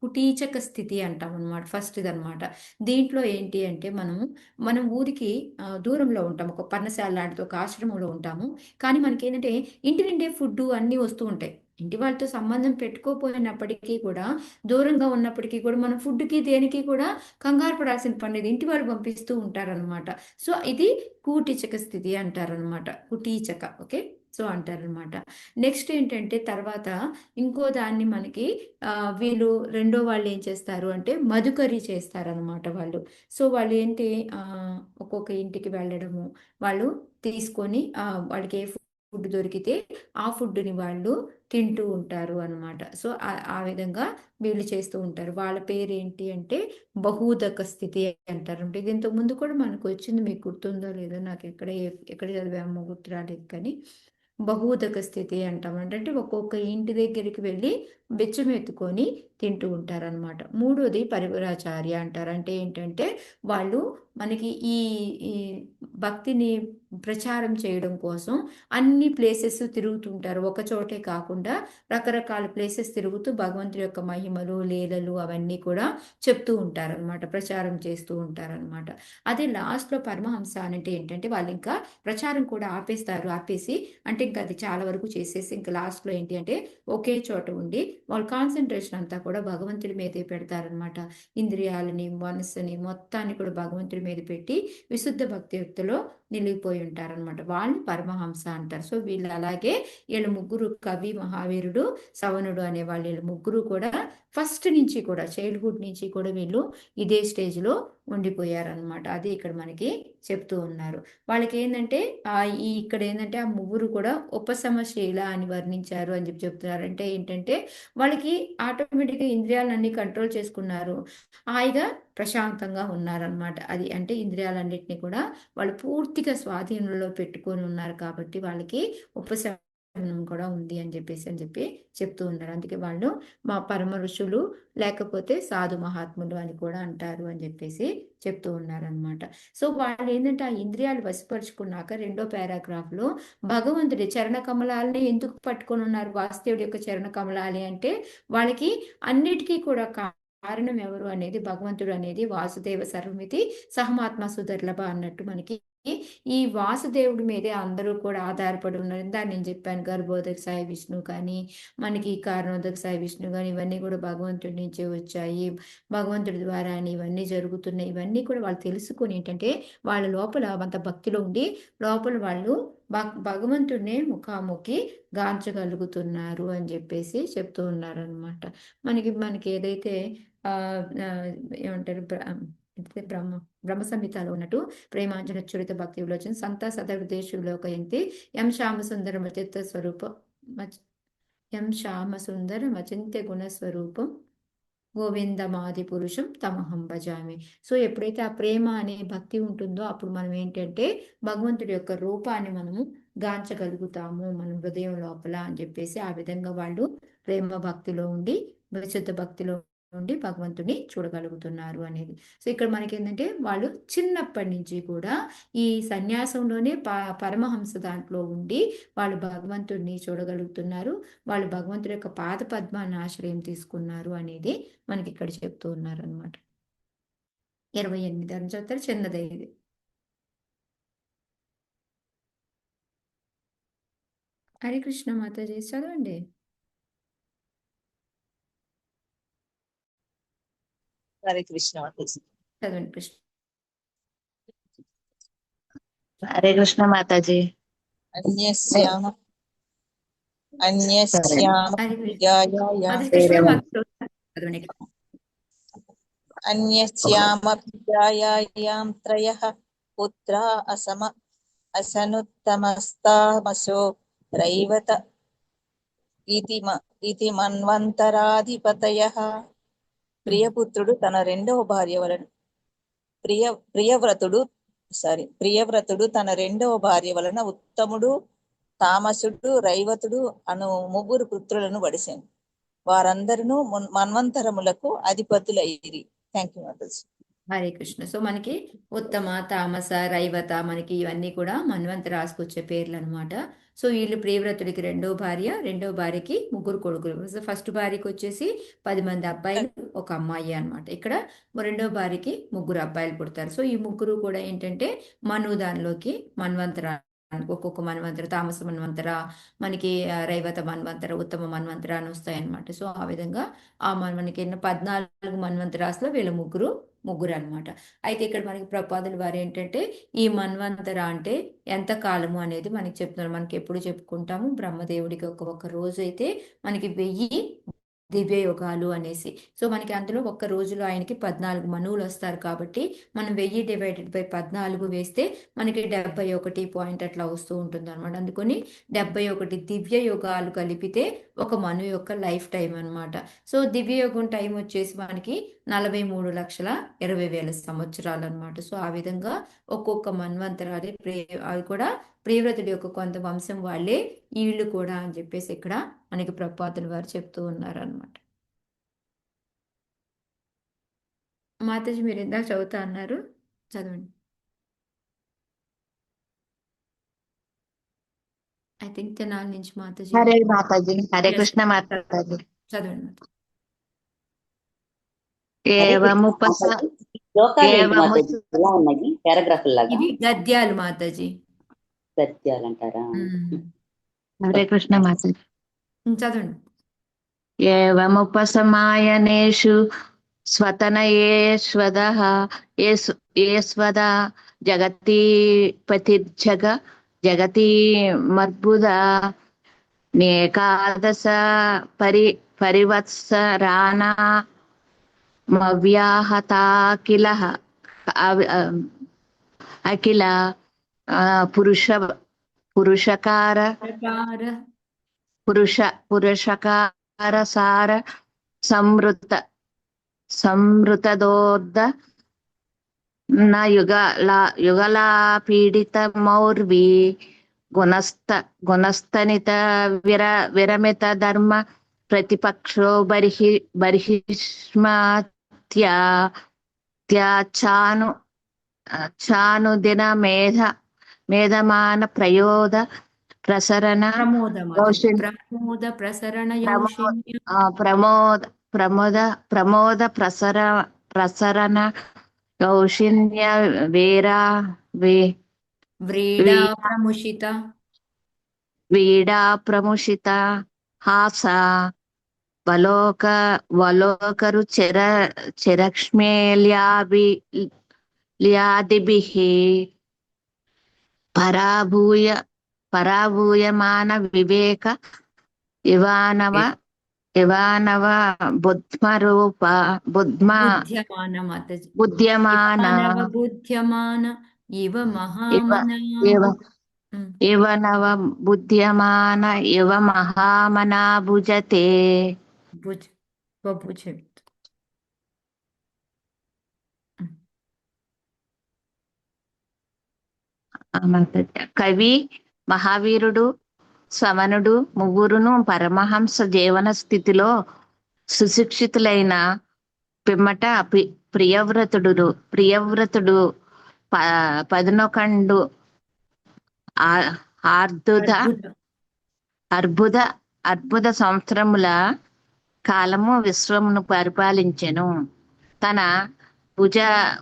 Speaker 1: కుటీచక స్థితి అంటాం అనమాట, ఫస్ట్ ఇది అనమాట. దీంట్లో ఏంటి అంటే మనం ఊరికి దూరంలో ఉంటాము, ఒక పర్ణశాల లాంటిది, ఒక ఆశ్రమంలో ఉంటాము. కానీ మనకి ఏంటంటే ఇంటి నుండే ఫుడ్ అన్నీ వస్తూ ఉంటాయి. ఇంటి వాళ్ళతో సంబంధం పెట్టుకోపోయినప్పటికీ కూడా, దూరంగా ఉన్నప్పటికీ కూడా మనం ఫుడ్కి దేనికి కూడా కంగారు పడాల్సిన పని లేదు, ఇంటి వాళ్ళు పంపిస్తూ ఉంటారనమాట. సో ఇది కూటీచక స్థితి అంటారనమాట, కుటీచక. ఓకే, సో అంటారనమాట. నెక్స్ట్ ఏంటంటే తర్వాత ఇంకో దాన్ని మనకి వీళ్ళు రెండో వాళ్ళు ఏం చేస్తారు అంటే మధుకరి చేస్తారనమాట వాళ్ళు. సో వాళ్ళు ఏంటి ఒక్కొక్క ఇంటికి వెళ్ళడము, వాళ్ళు తీసుకొని వాళ్ళకి ఏ ఫుడ్ దొరికితే ఆ ఫుడ్ని వాళ్ళు తింటూ ఉంటారు అనమాట. సో ఆ విధంగా వీళ్ళు చేస్తూ ఉంటారు. వాళ్ళ పేరు ఏంటి అంటే బహూదక స్థితి అంటారు. అంటే ఇది ఇంతకు ముందు కూడా మనకు వచ్చింది, మీకు గుర్తుందో లేదో, నాకు ఎక్కడ చదివామో గుర్తు రాలేదు, కానీ బహూదక స్థితి అంటాం. అంటే ఒక్కొక్క ఇంటి దగ్గరికి వెళ్ళి బెచ్చమెత్తుకొని తింటూ ఉంటారనమాట. మూడోది పరివరాచార్య అంటారు. అంటే ఏంటంటే వాళ్ళు మనకి ఈ భక్తిని ప్రచారం చేయడం కోసం అన్ని ప్లేసెస్ తిరుగుతుంటారు, ఒక చోటే కాకుండా రకరకాల ప్లేసెస్ తిరుగుతూ భగవంతుడి యొక్క మహిమలు, లీలలు అవన్నీ కూడా చెప్తూ ఉంటారనమాట, ప్రచారం చేస్తూ ఉంటారనమాట. అదే లాస్ట్లో పరమహంస అంటే ఏంటంటే వాళ్ళు ఇంకా ప్రచారం కూడా ఆపేసి అంటే ఇంకా అది చాలా వరకు చేసేసి ఇంకా లాస్ట్లో ఏంటి అంటే ఒకే చోట ఉండి వాళ్ళ కాన్సన్ట్రేషన్ అంతా కూడా భగవంతుడి మీదే పెడతారనమాట. ఇంద్రియాలని, మనస్సుని మొత్తాన్ని కూడా భగవంతుడి మీద పెట్టి విశుద్ధ భక్తియుక్తిలో నిలిగిపోయి ఉంటారనమాట. వాళ్ళని పరమహంస అంటారు. సో వీళ్ళు అలాగే వీళ్ళు ముగ్గురు, కవి, మహావీరుడు, సవనుడు అనే వాళ్ళు, వీళ్ళు ముగ్గురు కూడా ఫస్ట్ నుంచి కూడా చైల్డ్హుడ్ నుంచి కూడా వీళ్ళు ఇదే స్టేజ్లో ఉండిపోయారనమాట. అది ఇక్కడ మనకి చెప్తూ ఉన్నారు. వాళ్ళకి ఏంటంటే ఇక్కడ ఏంటంటే ఆ ముగ్గురు కూడా ఉపశమశీల అని వర్ణించారు అని చెప్తున్నారు. అంటే ఏంటంటే వాళ్ళకి ఆటోమేటిక్గా ఇంద్రియాలన్నీ కంట్రోల్ చేసుకున్నారు, హాయిగా ప్రశాంతంగా ఉన్నారనమాట. అది అంటే ఇంద్రియాలన్నింటినీ కూడా వాళ్ళు పూర్తిగా స్వాధీనంలో పెట్టుకొని ఉన్నారు కాబట్టి వాళ్ళకి ఉపశమ కూడా ఉంది అని చెప్పి చెప్తూ ఉన్నారు. అందుకే వాళ్ళు మా పరమ ఋషులు లేకపోతే సాధు మహాత్ములు అని కూడా అంటారు అని చెప్పేసి చెప్తూ ఉన్నారనమాట. సో వాళ్ళు ఏంటంటే ఆ ఇంద్రియాలు వశపరుచుకున్నాక రెండో పారాగ్రాఫ్ లో భగవంతుడి చరణ కమలాలని ఎందుకు పట్టుకొని ఉన్నారు వాసుదేవుడి యొక్క చరణ కమలాలి అంటే వాళ్ళకి అన్నిటికీ కూడా కారణం ఎవరు అనేది భగవంతుడు అనేది వాసుదేవ సర్వమితి సహమాత్మ సుదర్లభ అన్నట్టు మనకి ఈ వాసుదేవుడి మీదే అందరూ కూడా ఆధారపడి ఉన్నారు. దాన్ని నేను చెప్పాను, గర్భోదక సాయి విష్ణు కానీ మనకి కారణోదక సాయి విష్ణు కానీ ఇవన్నీ కూడా భగవంతుడి నుంచే వచ్చాయి, భగవంతుడి ద్వారా ఇవన్నీ జరుగుతున్నాయి. ఇవన్నీ కూడా వాళ్ళు తెలుసుకొని ఏంటంటే వాళ్ళ లోపల అంత భక్తిలో ఉండి లోపల వాళ్ళు భగవంతుడినే ముఖాముఖి గాంచగలుగుతున్నారు అని చెప్పేసి చెప్తూ ఉన్నారు అనమాట. మనకి ఏదైతే ఏమంటారు బ్రహ్మ సంహితలో ఉన్నట్టు ప్రేమాంజన చురిత భక్తి విలోచన సంత సదృదేశు లోకయంతి ఎం శ్యామ సుందర మచిత్త స్వరూపం ఎం శ్యామ సుందర మచింత్య గుణ స్వరూపం గోవిందమాది పురుషం తమహం భజామి. సో ఎప్పుడైతే ఆ ప్రేమ అనే భక్తి ఉంటుందో అప్పుడు మనం ఏంటంటే భగవంతుడి యొక్క రూపాన్ని మనము గాంచగలుగుతాము మన హృదయం లోపల అని చెప్పేసి ఆ విధంగా వాళ్ళు ప్రేమ భక్తిలో ఉండి విశుద్ధ భక్తిలో నుండి భగవంతుడిని చూడగలుగుతున్నారు అనేది. సో ఇక్కడ మనకి ఏంటంటే వాళ్ళు చిన్నప్పటి నుంచి కూడా ఈ సన్యాసంలోనే పరమహంస దాంట్లో ఉండి వాళ్ళు భగవంతుడిని చూడగలుగుతున్నారు, వాళ్ళు భగవంతుడి యొక్క పాద పద్మాన్ని ఆశ్రయం తీసుకున్నారు అనేది మనకి ఇక్కడ చెప్తూ ఉన్నారు అనమాట. 28 అని చెప్తారు, చిన్నదే ఇది. హరే కృష్ణ మాతాజీ చదవండి.
Speaker 6: హరే కృష్ణ మాతాజీ.
Speaker 1: చదవండి కృష్ణ.
Speaker 6: హరే కృష్ణ మాతాజీ. అన్యస్యామభిజాయాయాం త్రయః పుత్రా అసనుత్తమస్తామసో రైవత ఇతి మన్వంతరాధిపతయః. ప్రియపుత్రుడు తన రెండవ భార్య వలన ప్రియవ్రతుడు తన రెండవ భార్య వలన ఉత్తముడు తామసుడు రైవతుడు అను ముగ్గురు పుత్రులను వడిసెను. వారందరూ మన్వంతరములకు అధిపతులైరి. థ్యాంక్ యూ మాతాజీ.
Speaker 1: హరే కృష్ణ. సో మనకి ఉత్తమ తామస రైవత మనకి ఇవన్నీ కూడా మన్వంత రాసుకొచ్చే పేర్లు అనమాట. సో వీళ్ళు ప్రియవ్రతుడికి రెండో భార్యకి ముగ్గురు కొడుకులు. సో ఫస్ట్ భార్యకి వచ్చేసి 10 మంది అబ్బాయిలు ఒక అమ్మాయి అనమాట. ఇక్కడ రెండో భార్యకి ముగ్గురు అబ్బాయిలు పుడతారు. సో ఈ ముగ్గురు కూడా ఏంటంటే దానిలోకి మన్వంతర, ఒక్కొక్క మన్వంతర, తామస మన్వంతర, మనకి రైవత మన్వంతర, ఉత్తమ మన్వంతర అని వస్తాయి అనమాట. సో ఆ విధంగా మనకి 14 మన్వంతరాస్లో వీళ్ళ ముగ్గురు అనమాట. అయితే ఇక్కడ మనకి ప్రపాదుల వారు ఏంటంటే ఈ మన్వంతర అంటే ఎంత కాలము అనేది మనకి చెప్తున్నారు. మనకి ఎప్పుడు చెప్పుకుంటాము బ్రహ్మదేవుడికి ఒక రోజు అయితే మనకి 1000 దివ్య యోగాలు అనేసి. సో మనకి అందులో ఒక్క రోజులో ఆయనకి 14 మనువులు వస్తారు కాబట్టి మనం 1000 డివైడెడ్ బై 14 వేస్తే మనకి 71 పాయింట్ అట్లా వస్తూ ఉంటుంది అనమాట. అందుకని 71 దివ్య యోగాలు కలిపితే ఒక మను యొక్క లైఫ్ టైం అనమాట. సో దివ్య యోగం టైం వచ్చేసి మనకి 43,20,000 సంవత్సరాలు అనమాట. సో ఆ విధంగా ఒక్కొక్క మన్వంతరాలు అవి కూడా ప్రియవ్రతుడి యొక్క కొంత వంశం వాళ్ళే వీళ్ళు కూడా అని చెప్పేసి ఇక్కడ మనకి ప్రపాదుల వారు చెప్తూ ఉన్నారు అనమాట. మాతాజీ మీరు ఇందాక చదువుతా అన్నారు, చదవండి. ఐ థింక్ తెనాలి నుంచి మాతాజీ.
Speaker 6: హరే మాతాజీ. హరే కృష్ణ మాతాజీ.
Speaker 1: చదవండి. ఇవి గద్యాలు మాతాజీ.
Speaker 2: సత్యాలంటారా?
Speaker 6: హరే కృష్ణ మాతాజీ.
Speaker 1: చదవండి.
Speaker 6: ఏవముపసమాయనేషు స్వతనయేష్వదః ఏస్వదా జగతి జగతి మర్బుద నేకాదశ పరివత్సరానా మవ్యాహతాకిల అఖిల పురుషకారసార సంవృతదోర్ధ న యుగలా పీడిత మౌర్వి గుణస్థ గుణస్థనిత విర విరమిత ధర్మ ప్రతిపక్షో బర్హిష్మత్యా త్యాచాను చానుదిన మేధమాన ప్రయోద ప్రసరణ
Speaker 1: ప్రమోద మాతాజీ,
Speaker 6: యోషిన్
Speaker 1: ప్రమోద ప్రసరణ
Speaker 6: ప్రమోద
Speaker 1: యౌషిన్య
Speaker 6: ప్రమోద ప్రమోద ప్రమోద ప్రసరణ కౌశిన్య వీరా
Speaker 1: వ్రీడా ప్రముషిత
Speaker 6: వీడా ప్రముషిత హాస వలోకరు ల్యాదిభిః పరాభూయమాన వివేక ఇవానవ బుద్ధ్మరూప
Speaker 1: బుద్ధ్యమాన మాతాజీ,
Speaker 6: బుద్ధ్యమాన
Speaker 1: ఇవానవ బుద్ధ్యమాన ఇవ
Speaker 6: ఇవ
Speaker 1: మహామనా.
Speaker 6: ఇవ
Speaker 1: ఉమ్.
Speaker 6: ఇవ నవ బుద్ధ్యమాన ఇవ మహామనా భుజతే.
Speaker 1: భుజ్ బభుజ.
Speaker 6: కవి మహావీరుడు సమనుడు ముగ్గురును పరమహంస జీవన స్థితిలో సుశిక్షితులైన పిమ్మట ప్రియవ్రతుడు 11 ఆర్ధుద
Speaker 1: అద్భుత
Speaker 6: అర్బుద సంవత్సరముల కాలము విశ్వమును పరిపాలించెను. తన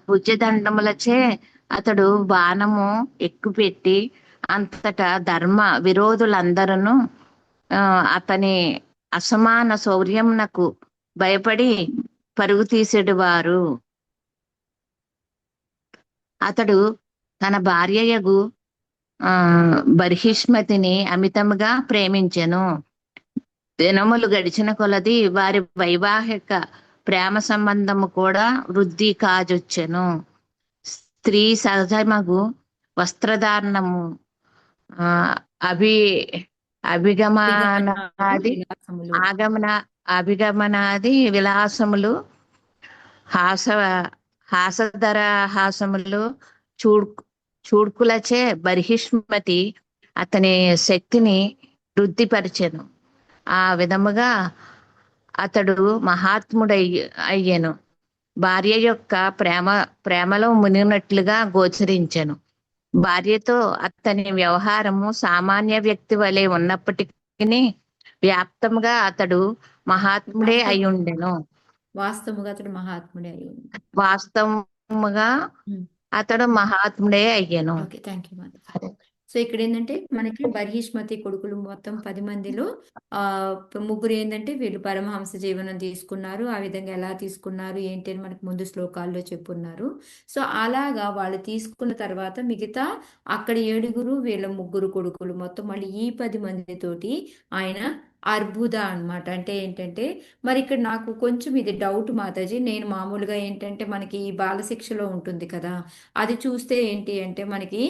Speaker 6: భుజదండములచే అతడు బాణము ఎక్కుపెట్టి అంతటా ధర్మ విరోధులందరూ అతని అసమాన శౌర్యమునకు భయపడి పరుగు తీసేడువారు. అతడు తన భార్యయగు బర్హిష్మతిని అమితముగా ప్రేమించెను. దినములు గడిచిన కొలది వారి వైవాహిక ప్రేమ సంబంధము కూడా వృద్ధి కాజొచ్చెను. స్త్రీ సహజమగు వస్త్రధారణము అభిగమనాది అభిగమనాది విలాసములు హాసధర హాసములు చూడ్కులచే బర్హిష్మతి అతని శక్తిని వృద్ధిపరిచెను. ఆ విధముగా అతడు మహాత్ముడయ్యెను. భార్య యొక్క ప్రేమలో మునిగినట్లుగా గోచరించెను. భార్యతో అతని వ్యవహారము సామాన్య వ్యక్తి వలె ఉన్నప్పటికీ వ్యాప్తముగా అతడు మహాత్ముడే అయ్యుండెను.
Speaker 1: వాస్తవముగా అతడు మహాత్ముడే అయి ఉంది.
Speaker 6: వాస్తవముగా అతడు మహాత్ముడే అయ్యెను.
Speaker 1: ఓకే, థ్యాంక్ యూ మాతాజీ. సో ఇక్కడ ఏంటంటే మనకి బర్హిష్మతి కొడుకులు మొత్తం 10 మందిలో ముగ్గురు ఏంటంటే వీళ్ళు పరమహంస జీవనం తీసుకున్నారు. ఆ విధంగా ఎలా తీసుకున్నారు ఏంటి అని మనకు ముందు శ్లోకాల్లో చెప్పున్నారు. సో అలాగా వాళ్ళు తీసుకున్న తర్వాత మిగతా అక్కడ 7 వీళ్ళ 3 కొడుకులు మొత్తం మళ్ళీ ఈ 10 మందితోటి ఆయన అర్బుద అన్నమాట. అంటే ఏంటంటే మరి ఇక్కడ నాకు కొంచెం ఇది డౌట్ మాతాజీ. నేను మామూలుగా ఏంటంటే మనకి ఈ బాలశిక్షలో ఉంటుంది కదా, అది చూస్తే ఏంటి అంటే మనకి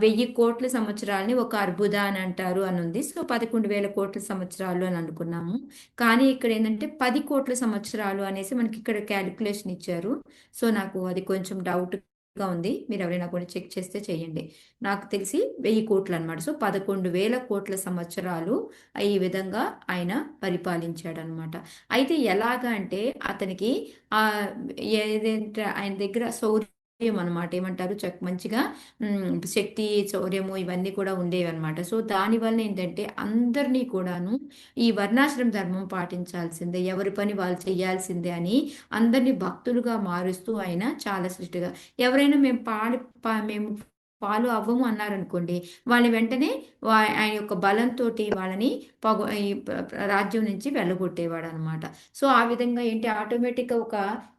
Speaker 1: 1000 కోట్ల సంవత్సరాలని ఒక అర్బుద అని అంటారు అని ఉంది. సో 11,000 కోట్ల సంవత్సరాలు అని అనుకున్నాము. కానీ ఇక్కడ ఏంటంటే 10 కోట్ల సంవత్సరాలు అనేసి మనకి ఇక్కడ క్యాలిక్యులేషన్ ఇచ్చారు. సో నాకు అది కొంచెం డౌట్ గా ఉంది. మీరు ఎవరైనా కూడా చెక్ చేస్తే చేయండి. నాకు తెలిసి 1000 కోట్లు అనమాట. సో 11,000 కోట్ల సంవత్సరాలు ఈ విధంగా ఆయన పరిపాలించాడనమాట. అయితే ఎలాగా అంటే అతనికి ఏదంటే ఆయన దగ్గర శౌర్యం అనమాట, ఏమంటారు మంచిగా శక్తి శౌర్యము ఇవన్నీ కూడా ఉండేవి అనమాట. సో దానివల్ల ఏంటంటే అందరినీ కూడాను ఈ వర్ణాశ్రమ ధర్మం పాటించాల్సిందే, ఎవరి పని వాళ్ళు చేయాల్సిందే అని అందరినీ భక్తులుగా మారుస్తూ ఆయన చాలా సృష్టిగా ఎవరైనా మేము పాలు అవ్వము అన్నారనుకోండి, వాళ్ళని వెంటనే ఆయన యొక్క బలంతో వాళ్ళని ఈ రాజ్యం నుంచి వెళ్ళగొట్టేవాడు అనమాట. సో ఆ విధంగా ఏంటి ఆటోమేటిక్గా ఒక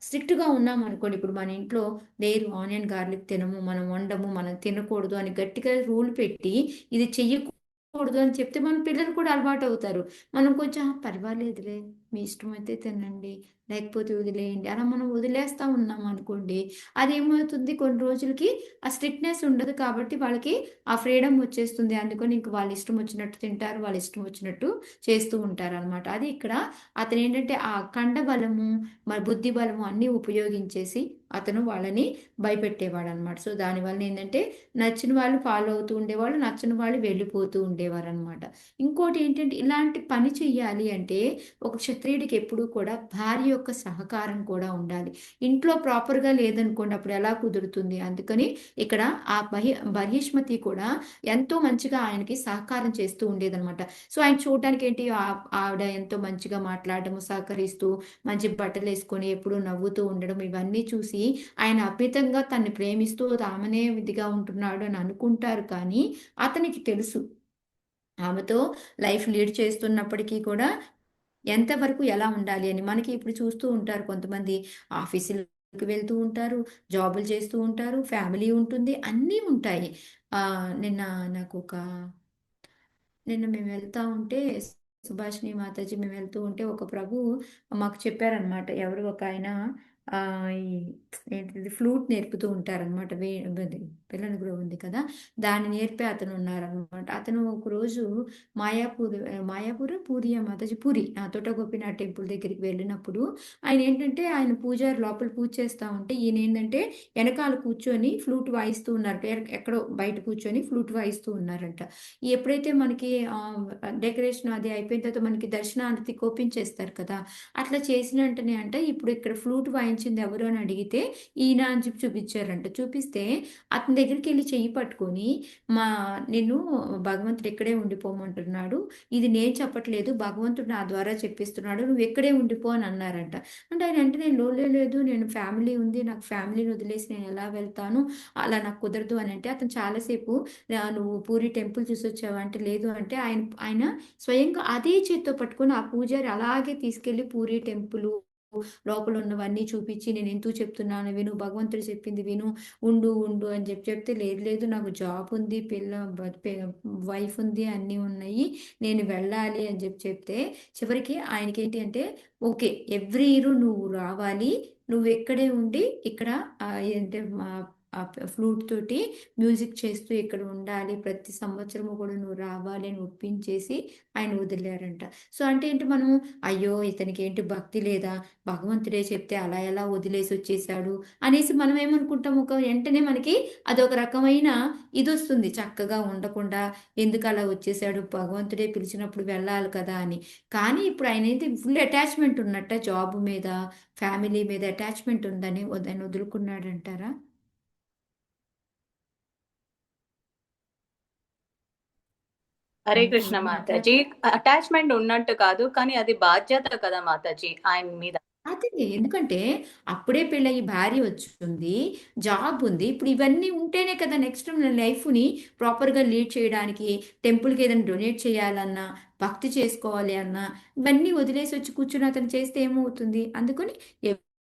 Speaker 1: స్ట్రిక్ట్గా ఉన్నాం అనుకోండి. ఇప్పుడు మన ఇంట్లో లేదు ఆనియన్ గార్లిక్ తినము, మనం వండము, మనం తినకూడదు అని గట్టిగా రూల్ పెట్టి ఇది చెయ్యకూడదు అని చెప్తే మన పిల్లలు కూడా అలవాటు అవుతారు. మనం కొంచెం పర్వాలేదులే మీ ఇష్టమైతే తినండి, లేకపోతే వదిలేయండి. అలా మనం వదిలేస్తా ఉన్నాం అనుకోండి, అదేమవుతుంది కొన్ని రోజులకి ఆ స్ట్రిక్ట్‌నెస్ ఉండదు కాబట్టి వాళ్ళకి ఆ ఫ్రీడమ్ వచ్చేస్తుంది. అందుకని ఇంక వాళ్ళ ఇష్టం వచ్చినట్టు తింటారు. వాళ్ళ ఇష్టం వచ్చినట్టు చేస్తూ ఉంటారనమాట. అది ఇక్కడ అతనేంటంటే ఆ కండబలము, మరి బుద్ధి బలము అన్నీ ఉపయోగించేసి అతను వాళ్ళని భయపెట్టేవాడనమాట. సో, దానివల్ల ఏందంటే నచ్చిన వాళ్ళు ఫాలో అవుతూ ఉండేవాళ్ళు. నచ్చని వాళ్ళు వెళ్ళిపోతూ ఉండేవారనమాట. ఇంకోటి ఏంటంటే ఇలాంటి పని చెయ్యాలి అంటే ఒక క్షత్రియుడికి ఎప్పుడూ కూడా భార్య యొక్క సహకారం కూడా ఉండాలి. ఇంట్లో ప్రాపర్‌గా లేదనుకోండి అప్పుడు ఎలా కుదురుతుంది? అందుకని ఇక్కడ ఆ బర్హిష్మతి కూడా ఎంతో మంచిగా ఆయనకి సహకారం చేస్తూ ఉండేదనమాట. సో, ఆయన చూడడానికి ఏంటి ఆవిడ ఎంతో మంచిగా మాట్లాడడము, సహకరిస్తూ, మంచి బట్టలేసుకొని ఎప్పుడూ నవ్వుతూ ఉండడం ఇవన్నీ చూసి ఆయన అమితంగా తనని ప్రేమిస్తూ ఆమెనే ఇదిగా ఉంటున్నాడు అని అనుకుంటారు కానీ, అతనికి తెలుసు ఆమెతో లైఫ్ లీడ్ చేస్తున్నప్పటికీ కూడా ఎంతవరకు ఎలా ఉండాలి అని. మనకి ఇప్పుడు చూస్తూ ఉంటారు కొంతమంది ఆఫీసులకి వెళ్తూ ఉంటారు, జాబులు చేస్తూ ఉంటారు, ఫ్యామిలీ ఉంటుంది, అన్నీ ఉంటాయి. నిన్న నాకొక నిన్న మేము వెళ్తా ఉంటే సుభాషిణి మాతాజీ మేము వెళ్తూ ఉంటే ఒక ప్రభు మాకు చెప్పారనమాట. ఎవరు ఒక ఆయన ఈ ఏంటిది ఫ్లూట్ నేర్పుతూ ఉంటారనమాట. అది పిల్లల గృహం ఉంది కదా, దాన్ని నేర్పే అతను ఉన్నారనమాట. అతను ఒకరోజు మాయాపూర్ పూరియా మాతాజీ పూరి తోట గోపీనాథ్ టెంపుల్ దగ్గరికి వెళ్ళినప్పుడు ఆయన ఏంటంటే ఆయన పూజారి లోపల పూజ చేస్తూ ఉంటే ఈయన ఏంటంటే వెనకాల కూర్చొని ఫ్లూట్ వాయిస్తూ ఉన్నారు. ఎక్కడో బయట కూర్చొని ఫ్లూట్ వాయిస్తూ ఉన్నారంట. ఎప్పుడైతే మనకి డెకరేషన్ అది అయిపోయిన తర్వాత మనకి దర్శనానికి కోపించేస్తారు కదా, అట్లా చేసిన వెంటనే అంట ఇప్పుడు ఇక్కడ ఫ్లూట్ వాయించింది ఎవరు అని అడిగితే ఈయన అని చెప్పి చూపించారంట. చూపిస్తే అతని దగ్గరికి వెళ్ళి చెయ్యి పట్టుకొని మా నిన్ను భగవంతుడు ఇక్కడే ఉండిపోమంటున్నాడు, ఇది నేను చెప్పట్లేదు భగవంతుడు నా ద్వారా చెప్పిస్తున్నాడు, నువ్వు ఇక్కడే ఉండిపో అని అన్నారంట. అంటే ఆయన అంటే నేను లేదు నేను ఫ్యామిలీ ఉంది, నాకు ఫ్యామిలీని వదిలేసి నేను ఎలా వెళ్తాను, అలా నాకు కుదరదు అని అంటే అతను చాలాసేపు నువ్వు పూరి టెంపుల్ చూసొచ్చావా అంటే లేదు అంటే ఆయన ఆయన స్వయంగా అదే చేత్తో పట్టుకొని ఆ పూజారి అలాగే తీసుకెళ్లి పూరి టెంపుల్ లోపల ఉన్నవన్నీ చూపించి నేను ఎందుకు చెప్తున్నాను విను, భగవంతుడు చెప్పింది విను, ఉండు ఉండు అని చెప్తే లేదు నాకు జాబ్ ఉంది, వైఫ్ ఉంది, అన్నీ ఉన్నాయి, నేను వెళ్ళాలి అని చెప్తే చివరికి ఆయనకి ఏంటి అంటే ఓకే ఎవ్రీ ఇయర్ నువ్వు రావాలి, నువ్వు ఎక్కడే ఉండి ఇక్కడ ఏంటంటే ఆ ఫ్లూట్ తోటి మ్యూజిక్ చేస్తూ ఇక్కడ ఉండాలి, ప్రతి సంవత్సరము కూడా నువ్వు రావాలి అని ఒప్పించేసి ఆయన వదిలేరంట. సో అంటే ఏంటి మనం అయ్యో ఇతనికి ఏంటి భక్తి లేదా, భగవంతుడే చెప్తే అలా ఎలా వదిలేసి వచ్చేసాడు అనేసి మనం ఏమనుకుంటాం, ఒక వెంటనే మనకి అదొక రకమైన ఇది వస్తుంది, చక్కగా ఉండకుండా ఎందుకు అలా వచ్చేసాడు, భగవంతుడే పిలిచినప్పుడు వెళ్ళాలి కదా అని. కానీ ఇప్పుడు ఆయన అయితే ఫుల్ అటాచ్మెంట్ ఉన్నట్ట, జాబ్ మీద ఫ్యామిలీ మీద అటాచ్మెంట్ ఉందని దాన్ని వదులుకున్నాడంటారా?
Speaker 8: హరే కృష్ణ మాతాజీ. అటాచ్మెంట్ ఉన్నట్టు కాదు, కానీ అది బాధ్యత కదా మాతాజీ ఆయన మీద.
Speaker 1: అదే ఎందుకంటే అప్పుడే పెళ్ళయి భార్య వచ్చింది, జాబ్ ఉంది, ఇప్పుడు ఇవన్నీ ఉంటేనే కదా నెక్స్ట్ లైఫ్ని ప్రాపర్గా లీడ్ చేయడానికి, టెంపుల్కి ఏదైనా డొనేట్ చేయాలన్నా, భక్తి చేసుకోవాలి అన్నా ఇవన్నీ వదిలేసి వచ్చి కూర్చుని అతను చేస్తే ఏమవుతుంది. అందుకని